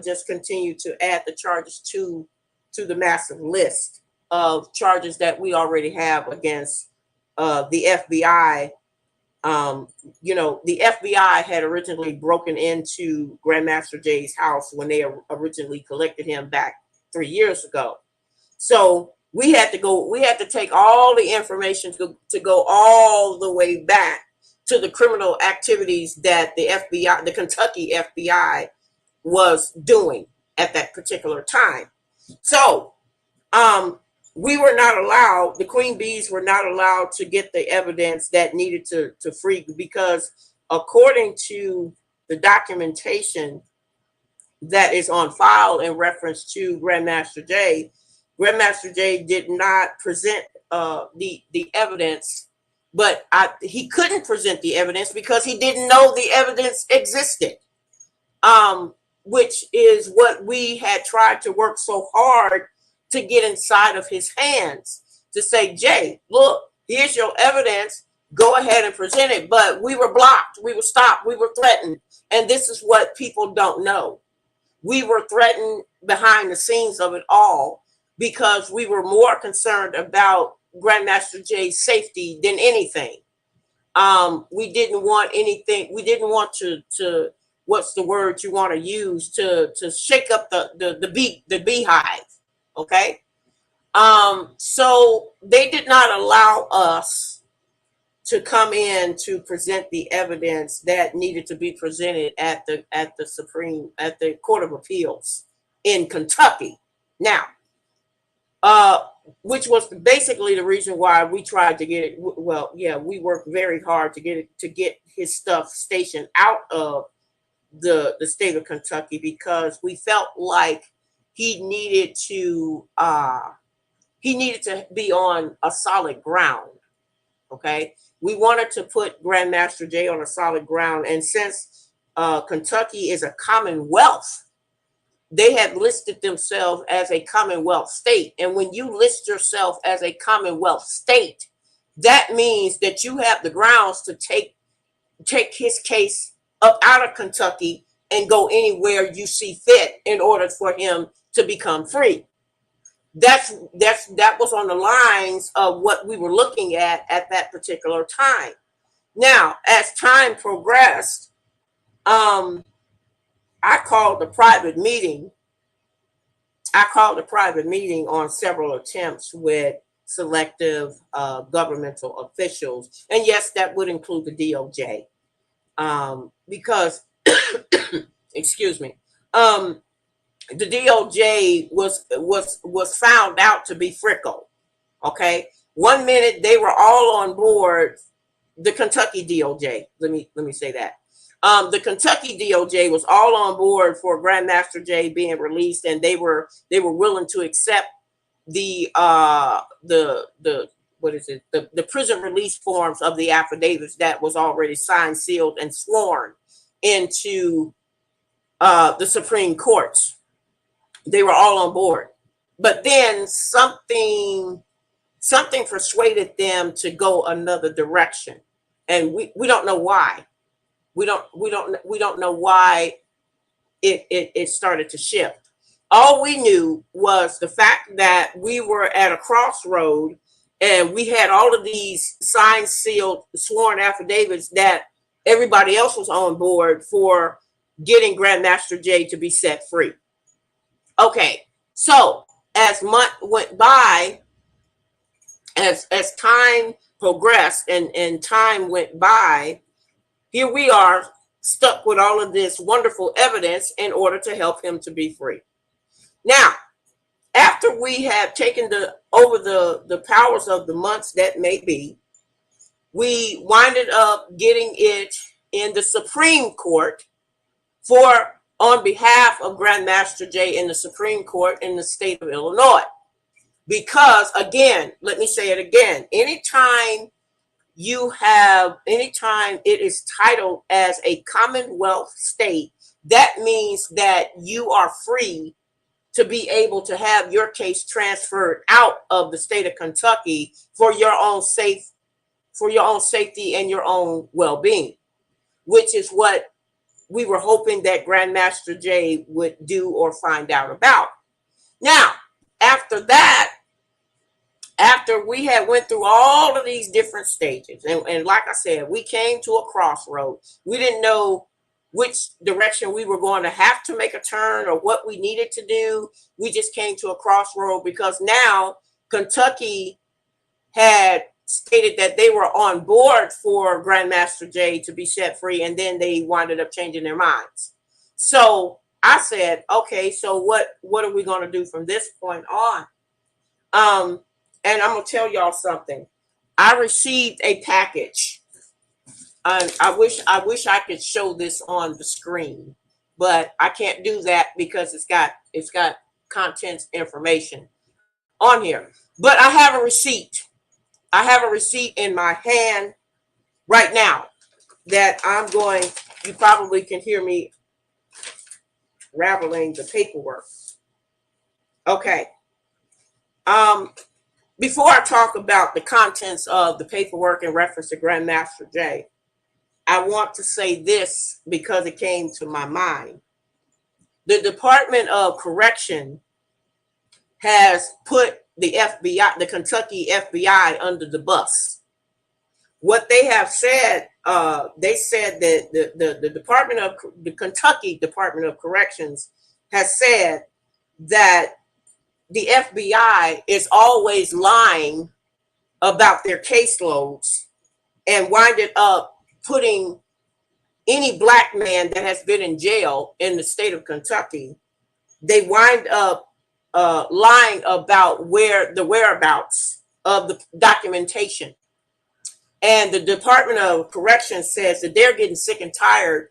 [SPEAKER 1] just continue to add the charges to the massive list of charges that we already have against the FBI. The FBI had originally broken into Grandmaster Jay's house when they originally collected him back 3 years ago. So we had to take all the information to go all the way back to the criminal activities that the FBI, the Kentucky FBI, was doing at that particular time. So we were not allowed, the Queen Bees were not allowed to get the evidence that needed to free, because according to the documentation that is on file in reference to Grandmaster Jay did not present the evidence, but he couldn't present the evidence because he didn't know the evidence existed, which is what we had tried to work so hard to get inside of his hands, to say, Jay, look, here's your evidence, go ahead and present it. But we were blocked, we were stopped, we were threatened. And this is what people don't know. We were threatened behind the scenes of it all because we were more concerned about Grandmaster Jay's safety than anything. We didn't want anything, we didn't want to what's the word you want to use, to shake up the beehive. Okay. So they did not allow us to come in to present the evidence that needed to be presented at the Court of Appeals in Kentucky. Now, which was basically the reason why we tried to get it. Well, yeah, we worked very hard to get his stuff stationed out of the state of Kentucky, because we felt like he needed to be on a solid ground. Okay, we wanted to put Grandmaster Jay on a solid ground, and since Kentucky is a commonwealth, they had listed themselves as a commonwealth state. And when you list yourself as a commonwealth state, that means that you have the grounds to take his case up out of Kentucky and go anywhere you see fit in order for him to become free. That was on the lines of what we were looking at that particular time. Now, as time progressed, I called a private meeting on several attempts with selective governmental officials. And yes, that would include the DOJ, because, excuse me, the DOJ was found out to be frickle. Okay, one minute they were all on board. The Kentucky DOJ. Let me say that. The Kentucky DOJ was all on board for Grandmaster Jay being released, and they were willing to accept the what is it, the prison release forms of the affidavits that was already signed, sealed, and sworn into the Supreme Courts. They were all on board, but then something persuaded them to go another direction, and we don't know why. We don't know why it started to shift. All we knew was the fact that we were at a crossroad, and we had all of these signed, sealed, sworn affidavits that everybody else was on board for getting Grandmaster Jay to be set free. Okay, so as month went by, as time progressed and time went by, here we are stuck with all of this wonderful evidence in order to help him to be free. Now, after we have taken over the powers of the months that may be, we winded up getting it in the Supreme Court on behalf of Grandmaster Jay in the Supreme Court in the state of Illinois. Because again, let me say it again, anytime it is titled as a Commonwealth state, that means that you are free to be able to have your case transferred out of the state of Kentucky for your own safety and your own well-being, which is what we were hoping that Grandmaster Jay would do or find out about. Now, after that, after we had went through all of these different stages, and like I said, we came to a crossroad. We didn't know which direction we were going to have to make a turn or what we needed to do. We just came to a crossroad because now Kentucky had stated that they were on board for Grandmaster Jay to be set free, and then they winded up changing their minds. So I said, okay, so what are we going to do from this point on? And I'm going to tell y'all something. I received a package. I wish I could show this on the screen, but I can't do that because it's got contents information on here. But I have a receipt. I have a receipt in my hand right now that you probably can hear me raveling the paperwork. Okay. Before I talk about the contents of the paperwork in reference to Grandmaster Jay, I want to say this because it came to my mind. The Department of Correction has put the FBI, the Kentucky FBI, under the bus. What they have said, they said that the Kentucky Department of Corrections has said that the FBI is always lying about their caseloads and winded up putting any black man that has been in jail in the state of Kentucky, they wind up lying about the whereabouts of the documentation. And the Department of Corrections says that they're getting sick and tired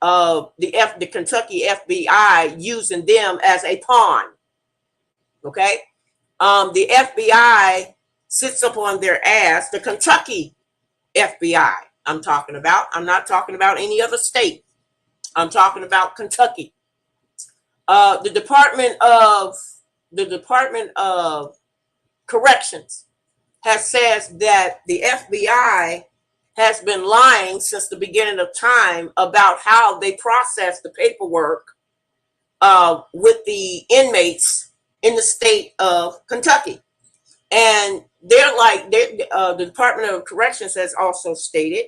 [SPEAKER 1] of the Kentucky FBI using them as a pawn. Okay, the FBI sits up on their ass. The Kentucky FBI, I'm talking about. I'm not talking about any other state. I'm talking about Kentucky. The Department of Corrections has said that the FBI has been lying since the beginning of time about how they process the paperwork with the inmates in the state of Kentucky. And the Department of Corrections has also stated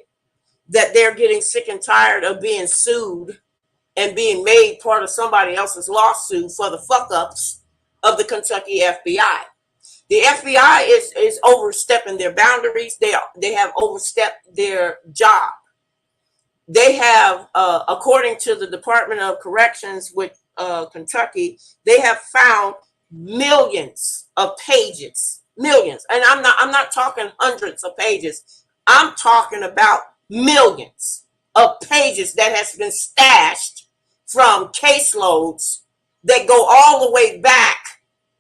[SPEAKER 1] that they're getting sick and tired of being sued and being made part of somebody else's lawsuit for the fuck ups of the Kentucky FBI. The FBI is overstepping their boundaries. They have overstepped their job. They have, according to the Department of Corrections with Kentucky, they have found millions of pages, millions, and I'm not talking hundreds of pages. I'm talking about millions of pages that has been stashed from caseloads that go all the way back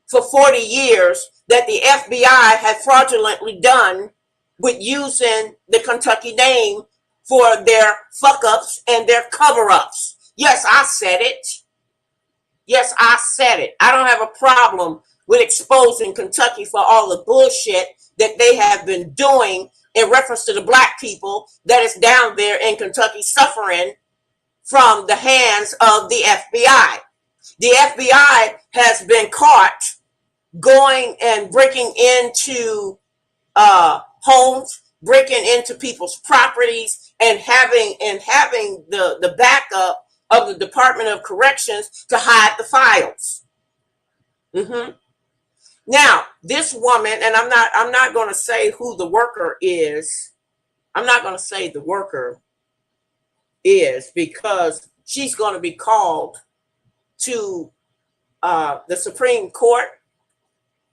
[SPEAKER 1] for 40 years that the FBI had fraudulently done with using the Kentucky name for their fuck-ups and their cover-ups. Yes, I said it. Yes, I said it. I don't have a problem with exposing Kentucky for all the bullshit that they have been doing in reference to the black people that is down there in Kentucky suffering from the hands of the FBI. The FBI has been caught going and breaking into homes, breaking into people's properties, and having the backup of the Department of Corrections to hide the files. Now, this woman, and I'm not going to say who the worker is. I'm not going to say the worker is, because she's going to be called to the Supreme Court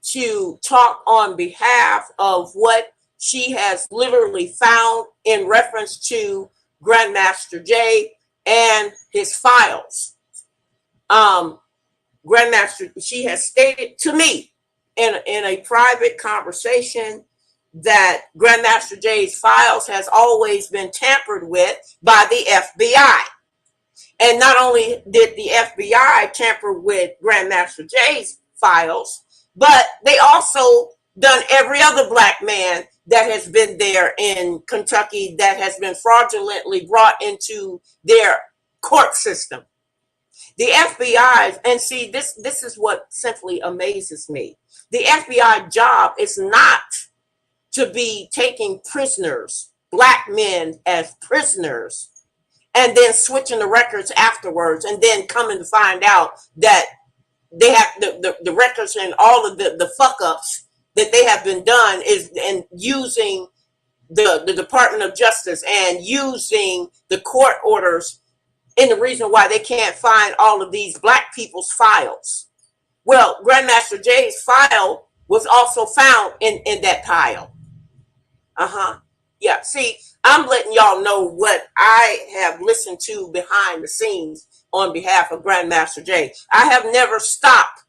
[SPEAKER 1] to talk on behalf of what she has literally found in reference to Grandmaster Jay and his files. Grandmaster, she has stated to me in a private conversation that Grandmaster Jay's files has always been tampered with by the FBI. And not only did the FBI tamper with Grandmaster Jay's files, but they also done every other black man that has been there in Kentucky that has been fraudulently brought into their court system. The FBI, and see, this is what simply amazes me. The FBI job is not to be taking prisoners, black men as prisoners, and then switching the records afterwards, and then coming to find out that they have the records and all of the fuck ups that they have been done is and using the Department of Justice and using the court orders in the reason why they can't find all of these black people's files. Well, Grandmaster Jay's file was also found in that pile. Yeah, see, I'm letting y'all know what I have listened to behind the scenes on behalf of Grandmaster Jay. I have never stopped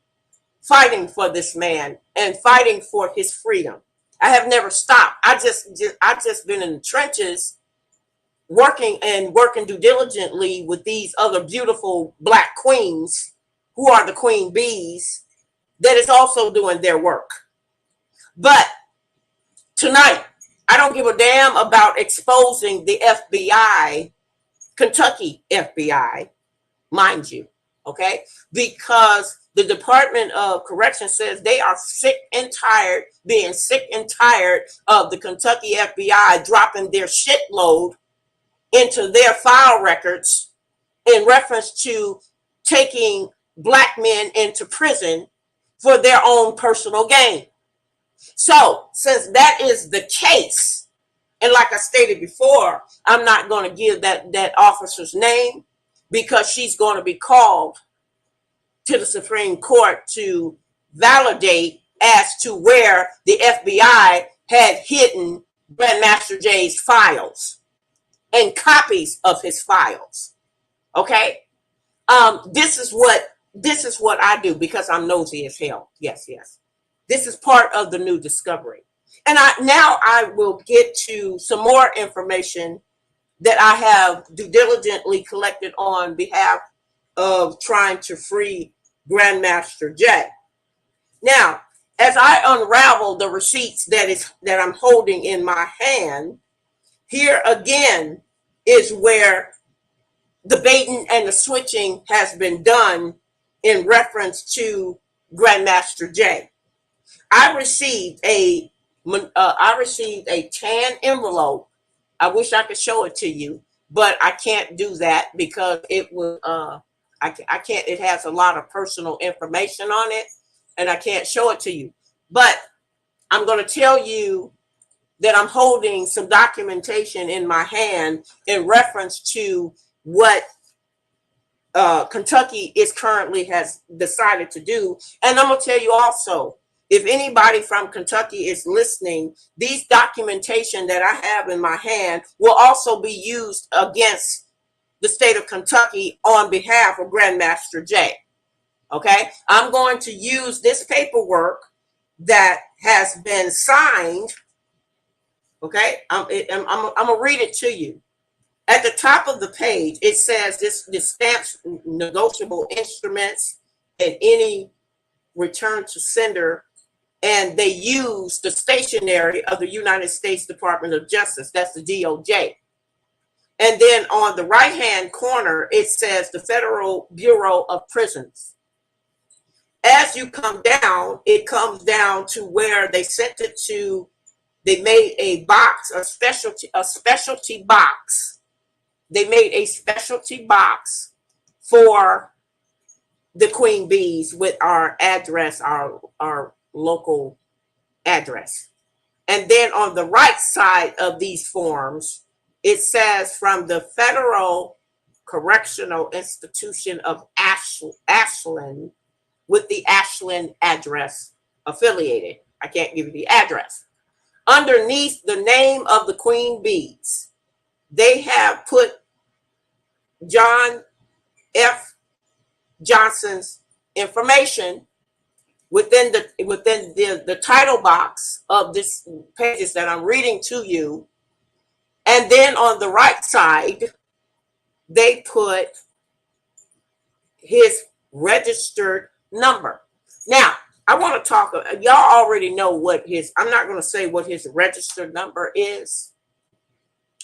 [SPEAKER 1] fighting for this man and fighting for his freedom. I have never stopped. I just been in the trenches working due diligently with these other beautiful black queens who are the queen bees that is also doing their work. But tonight, I don't give a damn about exposing the FBI, Kentucky FBI, mind you, okay? Because the Department of Corrections says they are being sick and tired of the Kentucky FBI dropping their shitload into their file records in reference to taking black men into prison for their own personal gain. So, since that is the case, and like I stated before, I'm not going to give that officer's name because she's going to be called to the Supreme Court to validate as to where the FBI had hidden Grandmaster Jay's files and copies of his files. Okay? This is what I do because I'm nosy as hell. Yes. This is part of the new discovery. And now I will get to some more information that I have due diligently collected on behalf of trying to free Grandmaster Jay. Now, as I unravel the receipts that I'm holding in my hand, here again is where the baiting and the switching has been done in reference to Grandmaster Jay. I received a tan envelope. I wish I could show it to you, but I can't do that because it was I can't. It has a lot of personal information on it, and I can't show it to you. But I'm going to tell you that I'm holding some documentation in my hand in reference to what Kentucky is currently has decided to do. And I'm going to tell you also, if anybody from Kentucky is listening, these documentation that I have in my hand will also be used against the state of Kentucky on behalf of Grandmaster Jay. Okay, I'm going to use this paperwork that has been signed. Okay, I'm gonna read it to you. At the top of the page, it says this stamps negotiable instruments and any return to sender, and they use the stationery of the United States Department of Justice. That's the DOJ. And then on the right-hand corner, it says the Federal Bureau of Prisons. As you come down, it comes down to where they sent it to, they made a box, a specialty box. They made a specialty box for the Queen Bees with our address, our local address. And then on the right side of these forms, it says from the Federal Correctional Institution of Ashland, with the Ashland address affiliated. I can't give you the address. Underneath the name of the Queen Bees, they have put John F. Johnson's information within the title box of this pages that I'm reading to you. And then on the right side, they put his registered number. Now, I want to talk, y'all already know what his, I'm not going to say what his registered number is.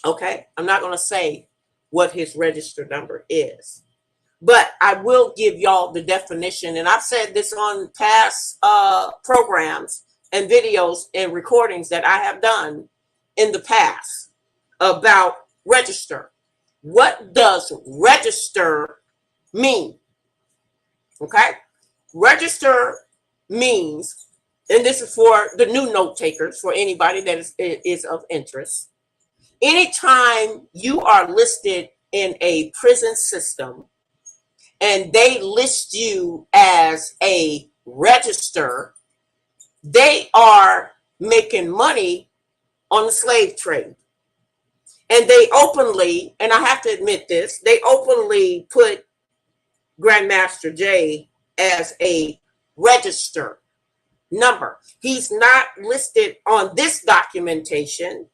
[SPEAKER 1] Okay, I'm not going to say what his registered number is. But I will give y'all the definition, and I've said this on past programs and videos and recordings that I have done in the past about register. What does register mean? Okay, register means, and this is for the new note takers, for anybody that is of interest. Anytime you are listed in a prison system and they list you as a register, they are making money on the slave trade. And they openly, and I have to admit this, they openly put Grandmaster Jay as a register number. He's not listed on this documentation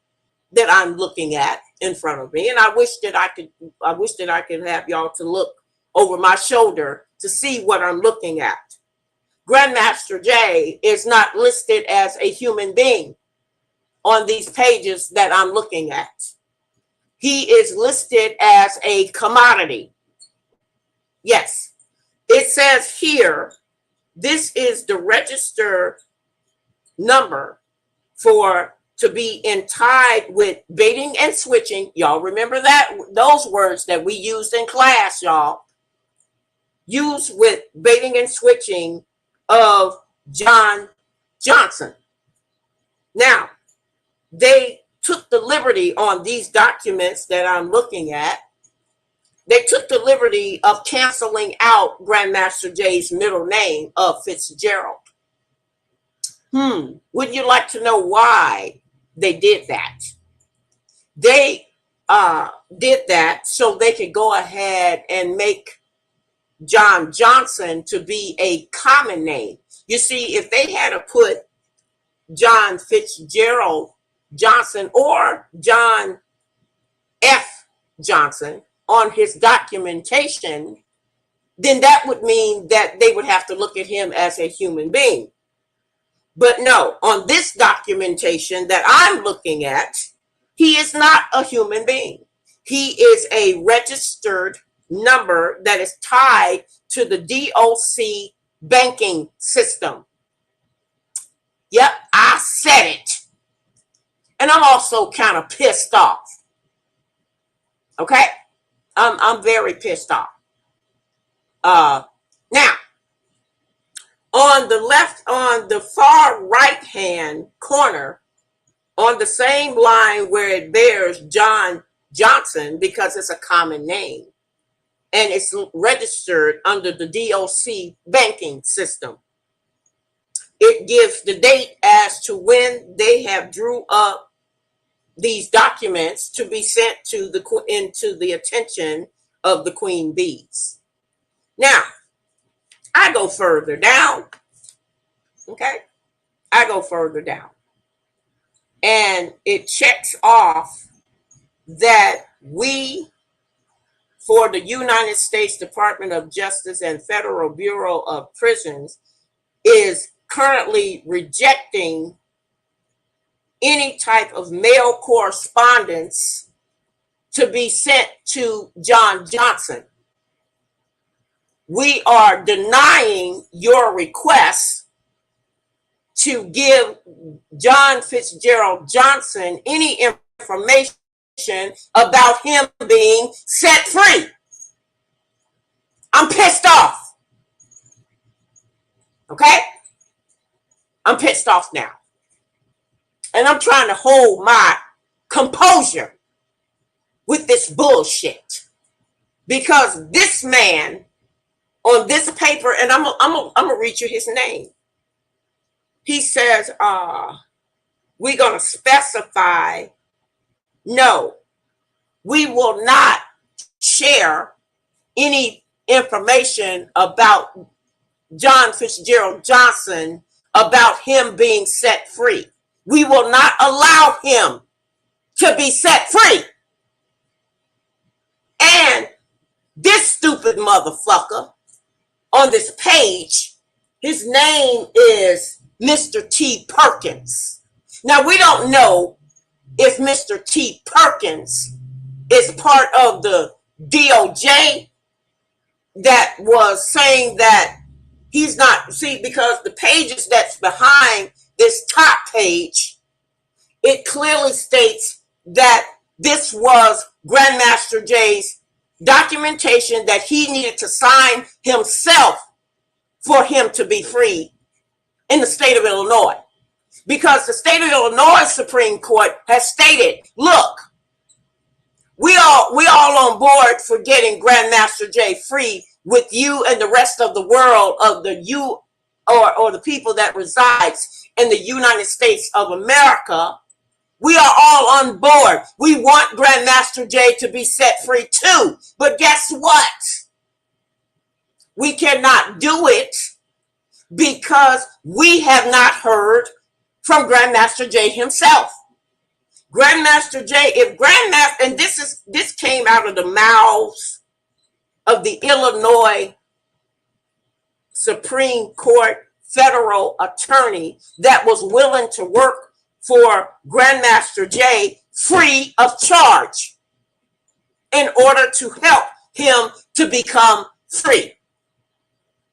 [SPEAKER 1] that I'm looking at in front of me. And I wish that I could have y'all to look over my shoulder to see what I'm looking at. Grandmaster Jay is not listed as a human being on these pages that I'm looking at. He is listed as a commodity. Yes, it says here, this is the register number for to be tied with baiting and switching. Y'all remember that? Those words that we used in class, y'all. Used with baiting and switching of John Johnson. Now, they took the liberty on these documents that I'm looking at. They took the liberty of canceling out Grandmaster Jay's middle name of Fitzgerald. Would you like to know why they did that? They did that so they could go ahead and make John Johnson to be a common name. You see, if they had to put John Fitzgerald Johnson or John F. Johnson on his documentation, then that would mean that they would have to look at him as a human being. But no, on this documentation that I'm looking at, he is not a human being. He is a registered number that is tied to the DOC banking system. Yep, I said it. And I'm also kind of pissed off. Okay? I'm very pissed off. Now, on the left, on the far right hand corner, on the same line where it bears John Johnson, because it's a common name and it's registered under the DOC banking system, it gives the date as to when they have drew up these documents to be sent to into the attention of the queen bees. Now, I go further down. Okay, I go further down, and it checks off that we, for the United States Department of Justice and Federal Bureau of Prisons, is currently rejecting any type of mail correspondence to be sent to John Johnson. We are denying your request to give John Fitzgerald Johnson any information about him being set free. I'm pissed off. Okay? I'm pissed off now. And I'm trying to hold my composure with this bullshit. Because this man on this paper, and I'm gonna read you his name. He says, we're gonna specify, no, we will not share any information about John Fitzgerald Johnson, about him being set free. We will not allow him to be set free. And this stupid motherfucker on this page, his name is Mr. T. Perkins. Now, we don't know if Mr. T. Perkins is part of the DOJ that was saying that he's not, see, because the pages that's behind this top page, it clearly states that this was Grandmaster Jay's documentation that he needed to sign himself for him to be free in the state of Illinois. Because the state of Illinois Supreme Court has stated, look, we all on board for getting Grandmaster Jay free with you and the rest of the world of the or the people that resides in the United States of America. We are all on board. We want Grandmaster Jay to be set free too. But guess what? We cannot do it because we have not heard from Grandmaster Jay himself. Grandmaster Jay, if Grandmaster, and this came out of the mouths of the Illinois Supreme Court federal attorney that was willing to work for Grandmaster Jay free of charge in order to help him to become free.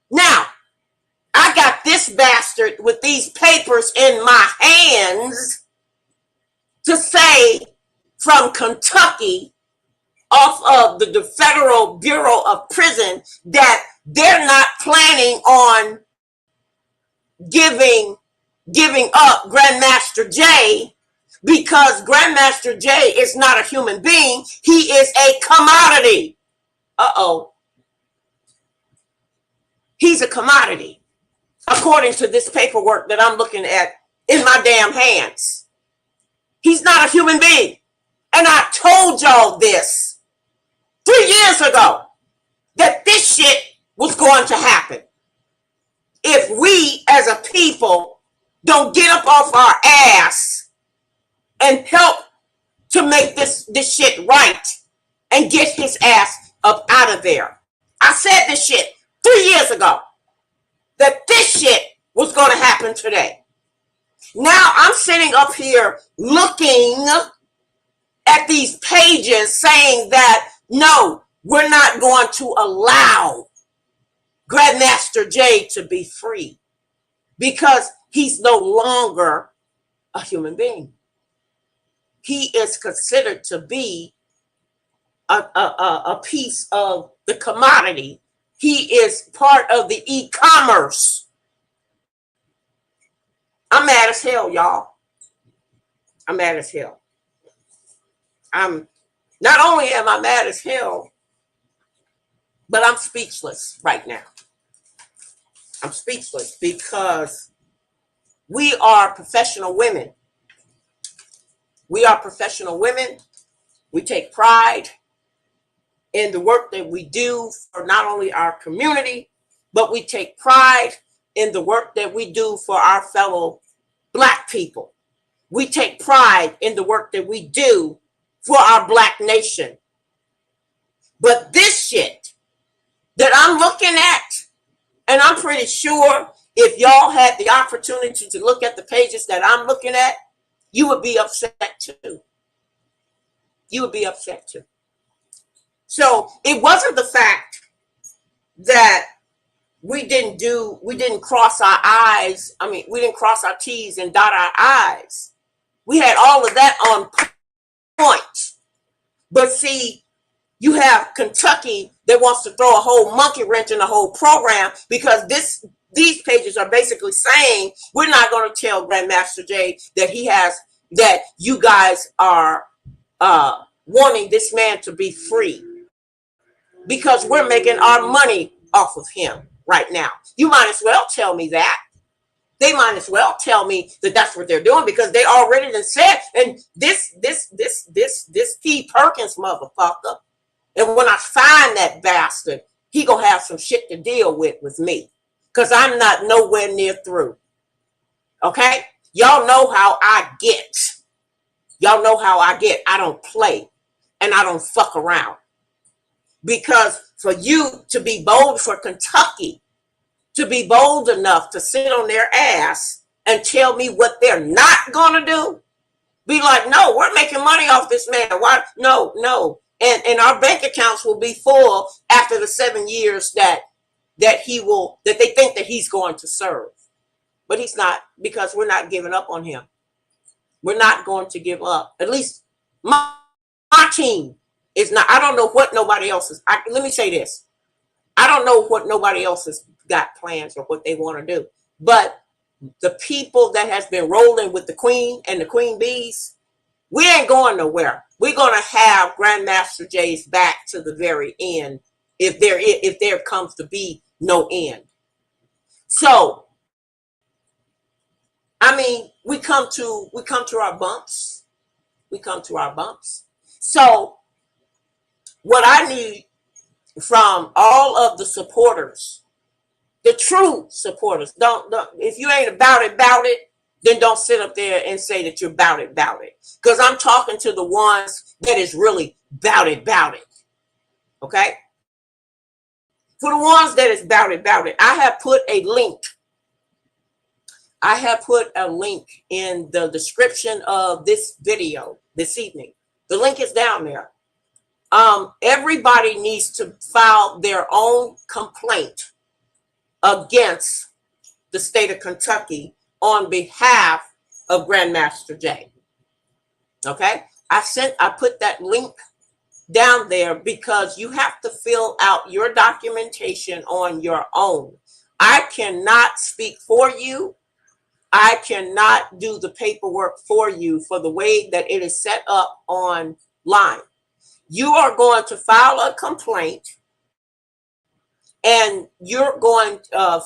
[SPEAKER 1] Now, I got this bastard with these papers in my hands to say from Kentucky, off of the Federal Bureau of Prison, that they're not planning on giving up Grandmaster Jay because Grandmaster Jay is not a human being. He is a commodity. Uh-oh. He's a commodity, according to this paperwork that I'm looking at in my damn hands. He's not a human being. And I told y'all this 3 years ago, that this shit was going to happen. If we as a people don't get up off our ass and help to make this shit right and get his ass up out of there. I said this shit 3 years ago, that this shit was going to happen today. Now I'm sitting up here looking at these pages saying that, no, we're not going to allow Grandmaster Jay to be free because he's no longer a human being. He is considered to be a piece of the commodity. He is part of the e-commerce I'm mad as hell, y'all. I'm mad as hell. I'm not only am I mad as hell, but I'm speechless right now. I'm speechless because we are professional women. We are professional women. We take pride in the work that we do for not only our community, but we take pride in the work that we do for our fellow Black people. We take pride in the work that we do for our Black nation. But this shit that I'm looking at, and I'm pretty sure if y'all had the opportunity to look at the pages that I'm looking at, you would be upset too. You would be upset too. So it wasn't the fact that we didn't cross our I's. I mean, we didn't cross our T's and dot our I's. We had all of that on point. But see, you have Kentucky that wants to throw a whole monkey wrench in the whole program because these pages are basically saying we're not going to tell Grandmaster Jay that you guys are wanting this man to be free because we're making our money off of him right now. You might as well tell me that. They might as well tell me that that's what they're doing because they already done said, and this P. Perkins motherfucker, and when I find that bastard, he gonna have some shit to deal with me because I'm not nowhere near through. Okay? Y'all know how I get. Y'all know how I get. I don't play and I don't fuck around. Because for you to be bold, for Kentucky to be bold enough to sit on their ass and tell me what they're not gonna do, be like, no, we're making money off this man. Why? No. And our bank accounts will be full after the 7 years that they think that he's going to serve. But he's not, because we're not giving up on him. We're not going to give up. At least my team is not. I don't know what nobody else is. Let me say this. I don't know what nobody else has got plans or what they want to do. But the people that has been rolling with the Queen and the Queen Bees, we ain't going nowhere. We're going to have Grandmaster Jay's back to the very end if there comes to be no end. So, I mean, we come to our bumps. We come to our bumps. So, what I need from all of the supporters, the true supporters, don't if you ain't about it, then don't sit up there and say that you're about it. Because I'm talking to the ones that is really about it. Okay? For the ones that is about it, I have put a link. I have put a link in the description of this video this evening. The link is down there. Everybody needs to file their own complaint against the state of Kentucky on behalf of Grandmaster Jay. Okay? I put that link down there because you have to fill out your documentation on your own. I cannot speak for you. I cannot do the paperwork for you for the way that it is set up online. You are going to file a complaint, and you're going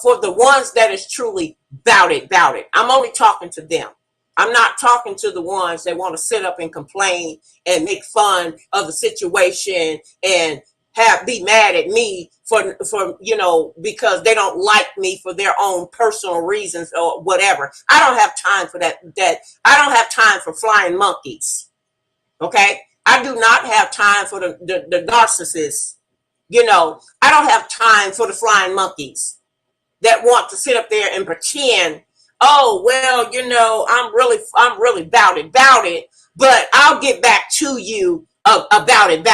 [SPEAKER 1] for the ones that is truly about it. I'm only talking to them. I'm not talking to the ones that want to sit up and complain and make fun of the situation and be mad at me for because they don't like me for their own personal reasons or whatever. I don't have time for that. I don't have time for flying monkeys. Okay? I do not have time for the narcissists. I don't have time for the flying monkeys that want to sit up there and pretend, oh, well, I'm really about it, but I'll get back to you about it.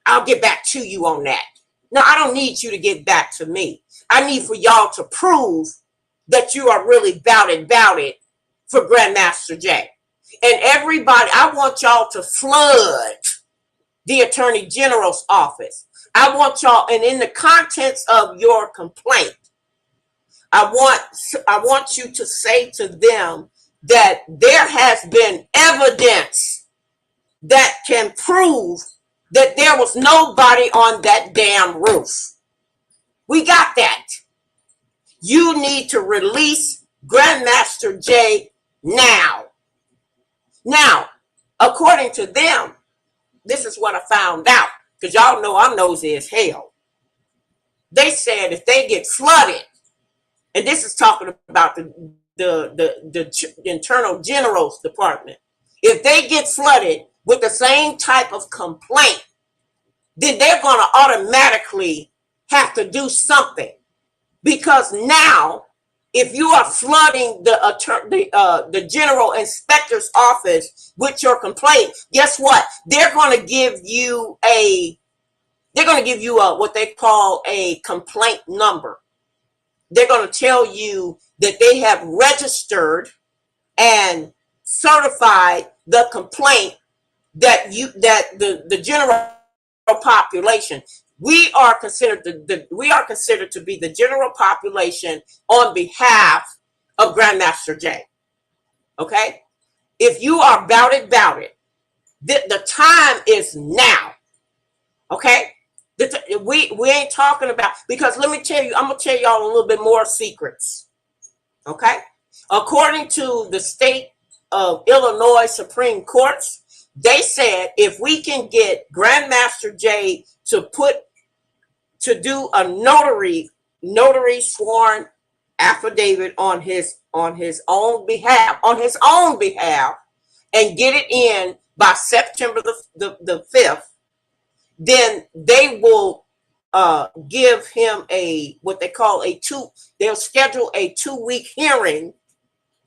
[SPEAKER 1] I'll get back to you on that. No, I don't need you to get back to me. I need for y'all to prove that you are really about it for Grandmaster Jay. And everybody, I want y'all to flood the Attorney General's office. I want y'all, and in the contents of your complaint, I want you to say to them that there has been evidence that can prove that there was nobody on that damn roof. We got that. You need to release Grandmaster Jay now. Now, according to them, this is what I found out, because y'all know I'm nosy as hell. They said if they get flooded, and this is talking about the Internal General's Department, if they get flooded with the same type of complaint, then they're going to automatically have to do something. Because now, if you are flooding the General Inspector's office with your complaint, guess what? They're going to give you what they call a complaint number. They're going to tell you that they have registered and certified the complaint that the general population. We are considered to be the general population on behalf of Grandmaster Jay. Okay? If you are about it. The time is now. Okay? We ain't talking about, because let me tell you, I'm gonna tell y'all a little bit more secrets. Okay? According to the state of Illinois Supreme Courts, they said if we can get Grandmaster Jay to do a notary sworn affidavit on his own behalf, and get it in by September the 5th, then they will give him they'll schedule a 2-week hearing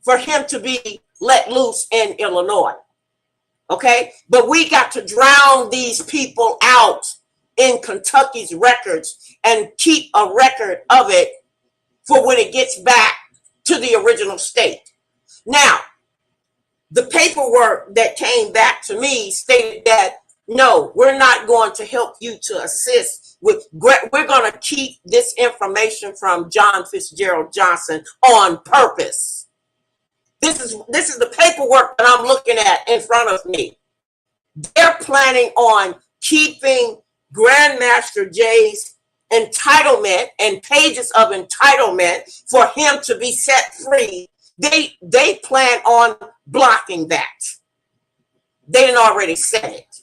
[SPEAKER 1] for him to be let loose in Illinois. Okay? But we got to drown these people out in Kentucky's records and keep a record of it for when it gets back to the original state. Now, the paperwork that came back to me stated that no, we're not going to help you to assist with, we're going to keep this information from John Fitzgerald Johnson on purpose. This is the paperwork that I'm looking at in front of me. They're planning on keeping Grandmaster Jay's entitlement and pages of entitlement for him to be set free. They plan on blocking that. They didn't already said it.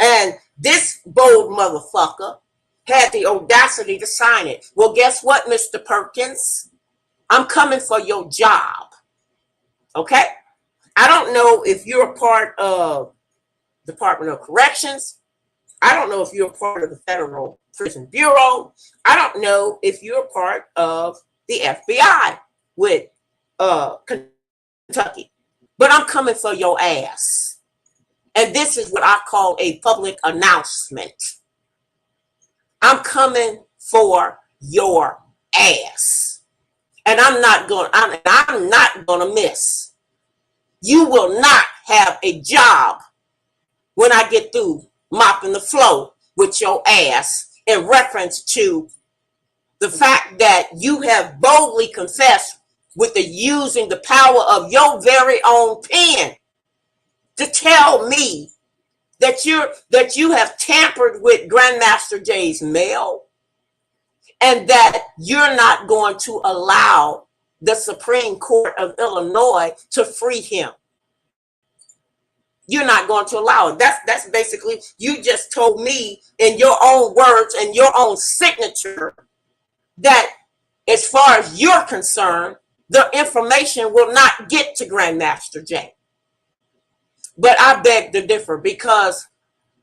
[SPEAKER 1] And this bold motherfucker had the audacity to sign it. Well, guess what, Mr. Perkins? I'm coming for your job. Okay? I don't know if you're a part of Department of Corrections. I don't know if you're a part of the Federal Prison Bureau. I don't know if you're a part of the FBI with Kentucky. But I'm coming for your ass. And this is what I call a public announcement. I'm coming for your ass. And I'm not going to miss. You will not have a job when I get through mopping the floor with your ass in reference to the fact that you have boldly confessed with using the power of your very own pen to tell me that you have tampered with Grandmaster Jay's mail, and that you're not going to allow the Supreme Court of Illinois to free him. You're not going to allow it. That's basically, you just told me in your own words and your own signature that as far as you're concerned, the information will not get to Grandmaster Jay. But I beg to differ, because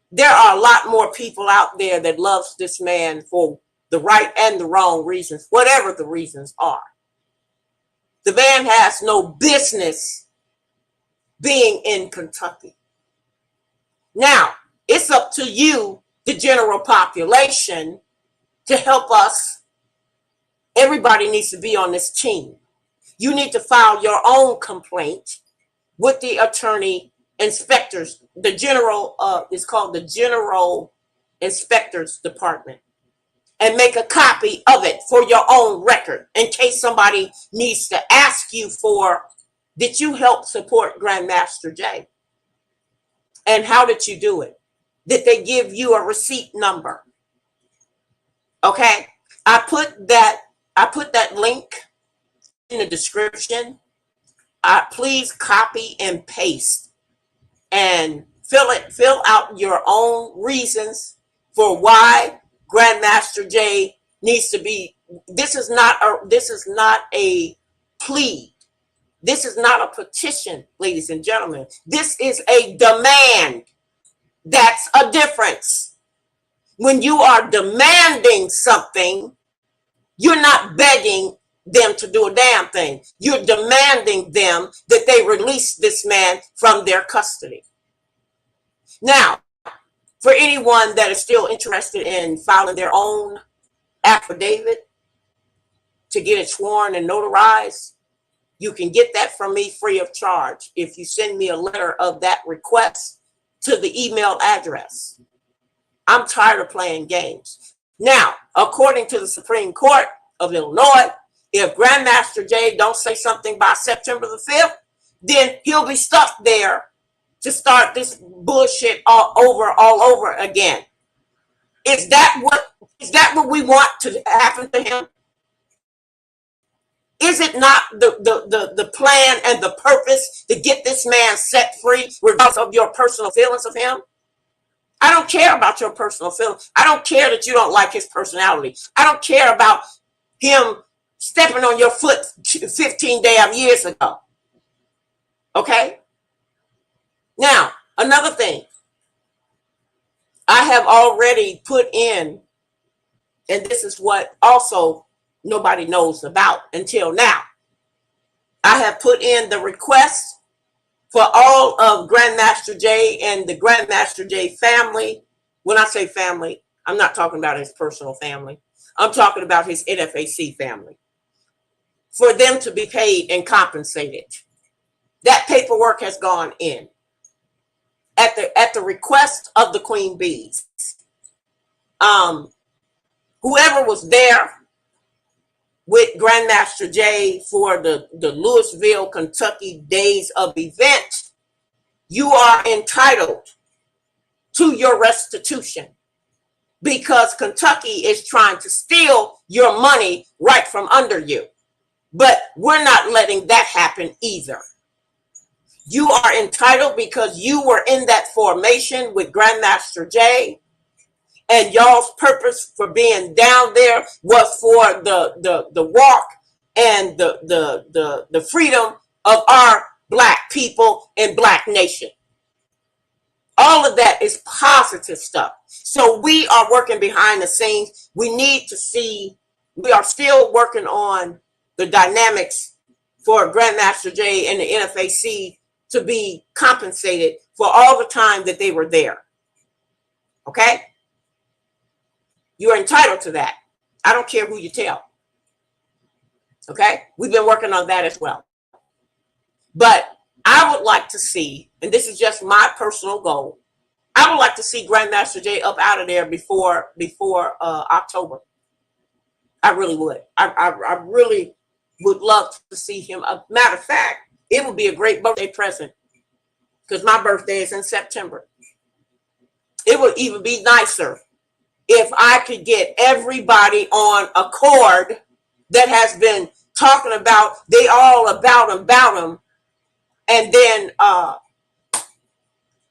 [SPEAKER 1] there are a lot more people out there that loves this man for the right and the wrong reasons, whatever the reasons are. The man has no business being in Kentucky. Now, it's up to you, the general population, to help us. Everybody needs to be on this team. You need to file your own complaint with the attorney inspectors. The general is called the General Inspector's Department. and make a copy of it for your own record in case somebody needs to ask you for, did you help support Grandmaster Jay? And how did you do it? Did they give you a receipt number? Okay. I put that link in the description. Please copy and paste and fill out your own reasons for why Grandmaster Jay needs to be. This is not a plea. This is not a petition, ladies and gentlemen. This is a demand. That's a difference. When you are demanding something, you're not begging them to do a damn thing. You're demanding them that they release this man from their custody. Now, for anyone that is still interested in filing their own affidavit to get it sworn and notarized, you can get that from me free of charge if you send me a letter of that request to the email address. I'm tired of playing games. Now, according to the Supreme Court of Illinois, if Grandmaster Jay don't say something by September the 5th, then he'll be stuck there to start this bullshit all over again. Is that what we want to happen to him? Is it not the plan and the purpose to get this man set free regardless of your personal feelings of him? I don't care about your personal feelings. I don't care that you don't like his personality. I don't care about him stepping on your foot 15 damn years ago. Okay? Now, another thing. I have already put in, and this is what also nobody knows about until now. I have put in the request for all of Grandmaster Jay and the Grandmaster Jay family. When I say family, I'm not talking about his personal family. I'm talking about his NFAC family. For them to be paid and compensated. That paperwork has gone in. At the request of the Queen Bees. Whoever was there with Grandmaster Jay for the Louisville, Kentucky Days of Event, you are entitled to your restitution because Kentucky is trying to steal your money right from under you. But we're not letting that happen either. You are entitled because you were in that formation with Grandmaster Jay. And y'all's purpose for being down there was for the walk and the freedom of our Black people and Black nation. All of that is positive stuff. So we are working behind the scenes. We need to see, we are still working on the dynamics for Grandmaster Jay and the NFAC to be compensated for all the time that they were there. Okay? You're entitled to that. I don't care who you tell. Okay? We've been working on that as well. But I would like to see, and this is just my personal goal, I would like to see Grandmaster Jay up out of there before October. I really would. I really would love to see him. Matter of fact, it would be a great birthday present because my birthday is in September. It would even be nicer if I could get everybody on accord that has been talking about, they all about him, and then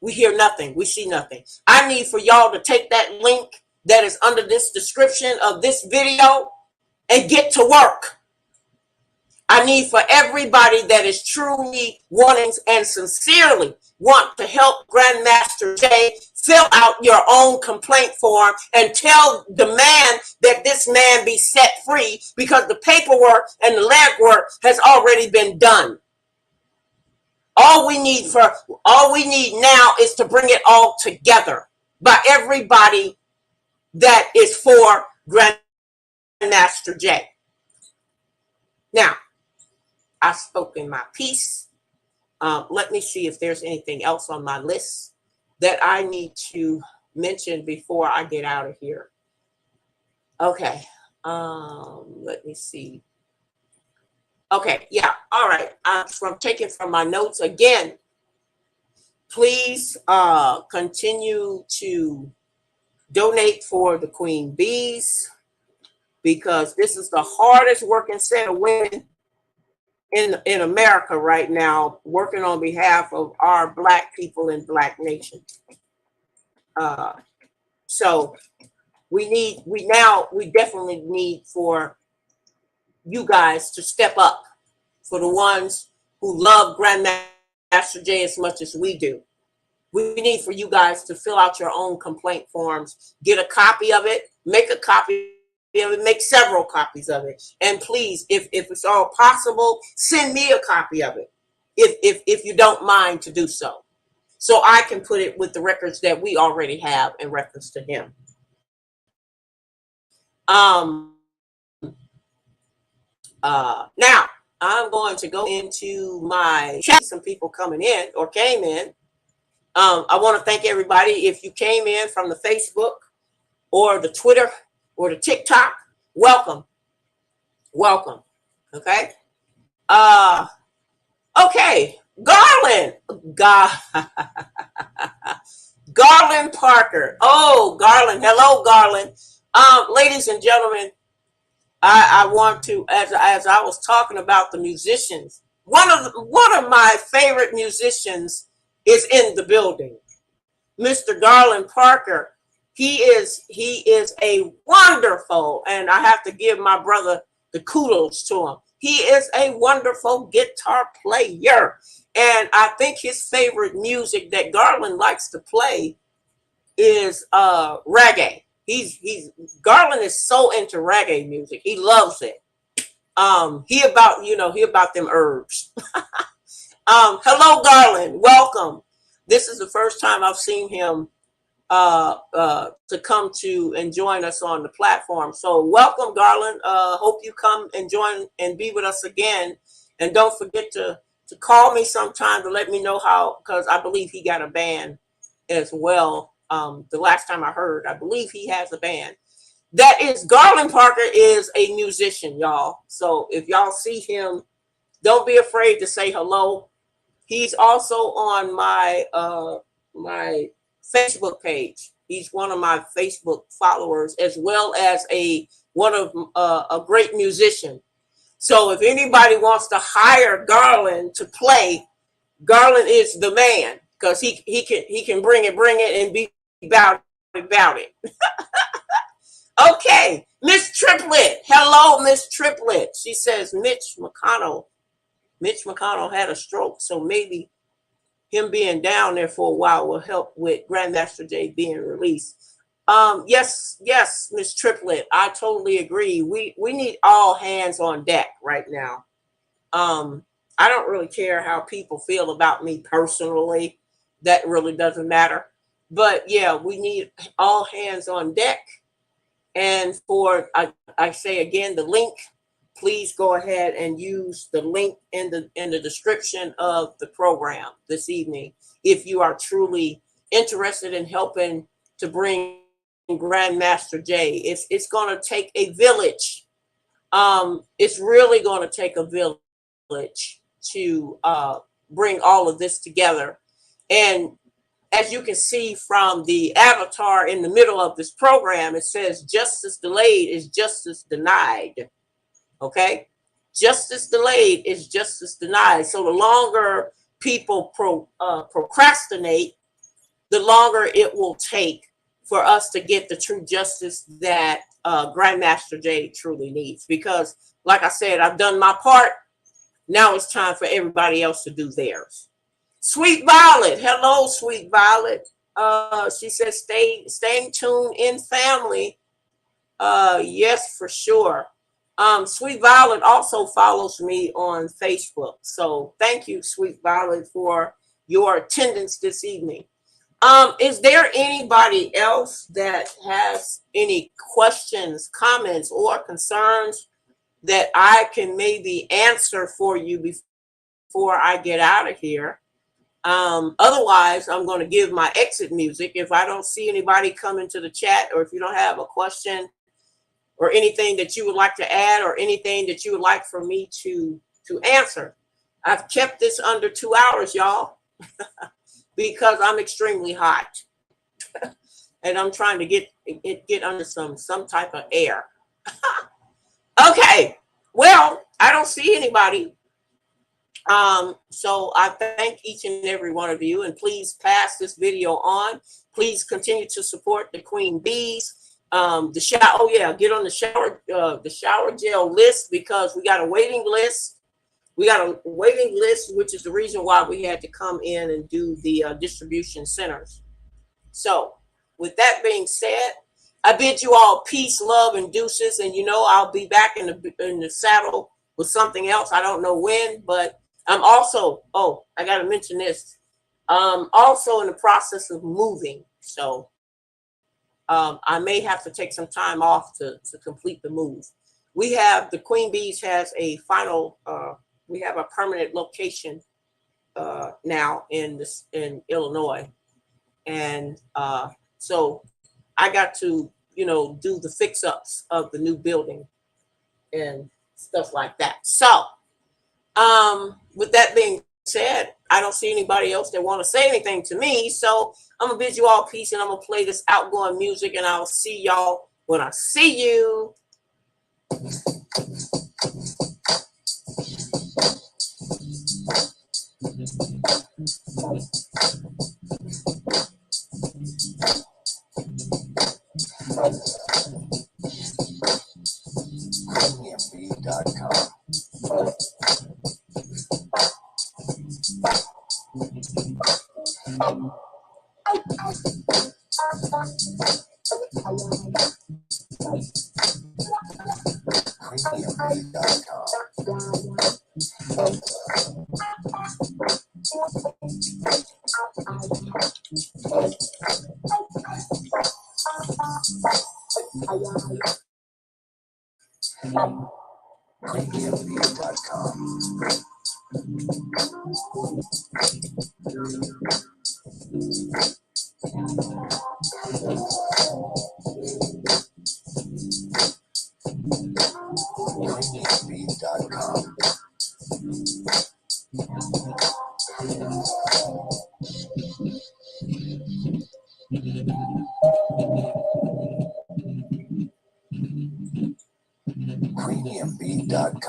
[SPEAKER 1] we hear nothing, we see nothing. I need for y'all to take that link that is under this description of this video and get to work. I need for everybody that is truly wanting and sincerely want to help Grandmaster Jay fill out your own complaint form and tell the man that this man be set free because the paperwork and the legwork has already been done. All we need now is to bring it all together by everybody that is for Grandmaster Jay. Now, I've spoken my piece. Let me see if there's anything else on my list that I need to mention before I get out of here. Okay. Let me see. Okay, yeah, all right. From taking from my notes again, please continue to donate for the Queen Bees, because this is the hardest working set of women in America right now, working on behalf of our Black people and Black nation. Uh, so we definitely need for you guys to step up, for the ones who love Grandmaster Jay as much as we do. We need for you guys to fill out your own complaint forms, get a copy of it, make a copy of it, make several copies of it. And please, if it's all possible, send me a copy of it, if you don't mind to do so. So I can put it with the records that we already have in reference to him. Now I'm going to go into my chat. Some people coming in or came in. I want to thank everybody. If you came in from the Facebook or the Twitter or the TikTok, welcome. Welcome. Okay. Okay. Garland. Garland Parker. Oh, Garland. Hello, Garland. Ladies and gentlemen, I want to, as I was talking about the musicians, one of my favorite musicians is in the building. Mr. Garland Parker. He is a wonderful, and I have to give my brother the kudos to him. He is a wonderful guitar player. And I think his favorite music that Garland likes to play is reggae. He's Garland is so into reggae music. He loves it. He about them herbs. Hello, Garland. Welcome. This is the first time I've seen him to come to and join us on the platform. So welcome, Garland. Hope you come and join and be with us again. And don't forget to call me sometime to let me know how, because I believe he got a band as well. The last time I heard, I believe he has a band. That is, Garland Parker is a musician, y'all. So if y'all see him, don't be afraid to say hello. He's also on my my Facebook page. He's one of my Facebook followers, as well as a great musician. So if anybody wants to hire Garland to play, Garland is the man, because he can bring it and be about it. Okay, Miss Triplet. Hello, Miss Triplet. She says Mitch McConnell had a stroke, so maybe him being down there for a while will help with Grandmaster Jay being released. Yes, Miss Triplet, I totally agree. We need all hands on deck right now. I don't really care how people feel about me personally. That really doesn't matter. But yeah, we need all hands on deck. And I say again, the link, please go ahead and use the link in the description of the program this evening if you are truly interested in helping to bring Grandmaster Jay. It's going to take a village. It's really going to take a village to bring all of this together. And as you can see from the avatar in the middle of this program, it says justice delayed is justice denied. Okay? Justice delayed is justice denied. So the longer people procrastinate, the longer it will take for us to get the true justice that Grandmaster Jay truly needs. Because, like I said, I've done my part. Now it's time for everybody else to do theirs. Sweet Violet. Hello, Sweet Violet. She says, staying tuned in family. Yes, for sure. Sweet Violet also follows me on Facebook. So thank you, Sweet Violet, for your attendance this evening. Is there anybody else that has any questions, comments, or concerns that I can maybe answer for you before I get out of here? Otherwise, I'm going to give my exit music. If I don't see anybody come into the chat, or if you don't have a question or anything that you would like to add, or anything that you would like for me to answer. I've kept this under 2 hours, y'all, because I'm extremely hot and I'm trying to get under some type of air. Okay, well, I don't see anybody. So I thank each and every one of you, and please pass this video on. Please continue to support the Queen Bees. The shower, oh yeah, get on the shower gel list, because we got a waiting list. We got a waiting list, which is the reason why we had to come in and do the distribution centers. So with that being said, I bid you all peace, love, and deuces. And I'll be back in the saddle with something else. I don't know when, but I'm also, I got to mention this. Also in the process of moving. So I may have to take some time off to complete the move. We have, the Queen Bees has a final, we have a permanent location now in Illinois. And so I got to, do the fix-ups of the new building and stuff like that. So with that being said, I don't see anybody else that want to say anything to me. So I'm going to bid you all peace, and I'm going to play this outgoing music, and I'll see y'all when I see you. Premiumbeat.com. Premiumbeat.com.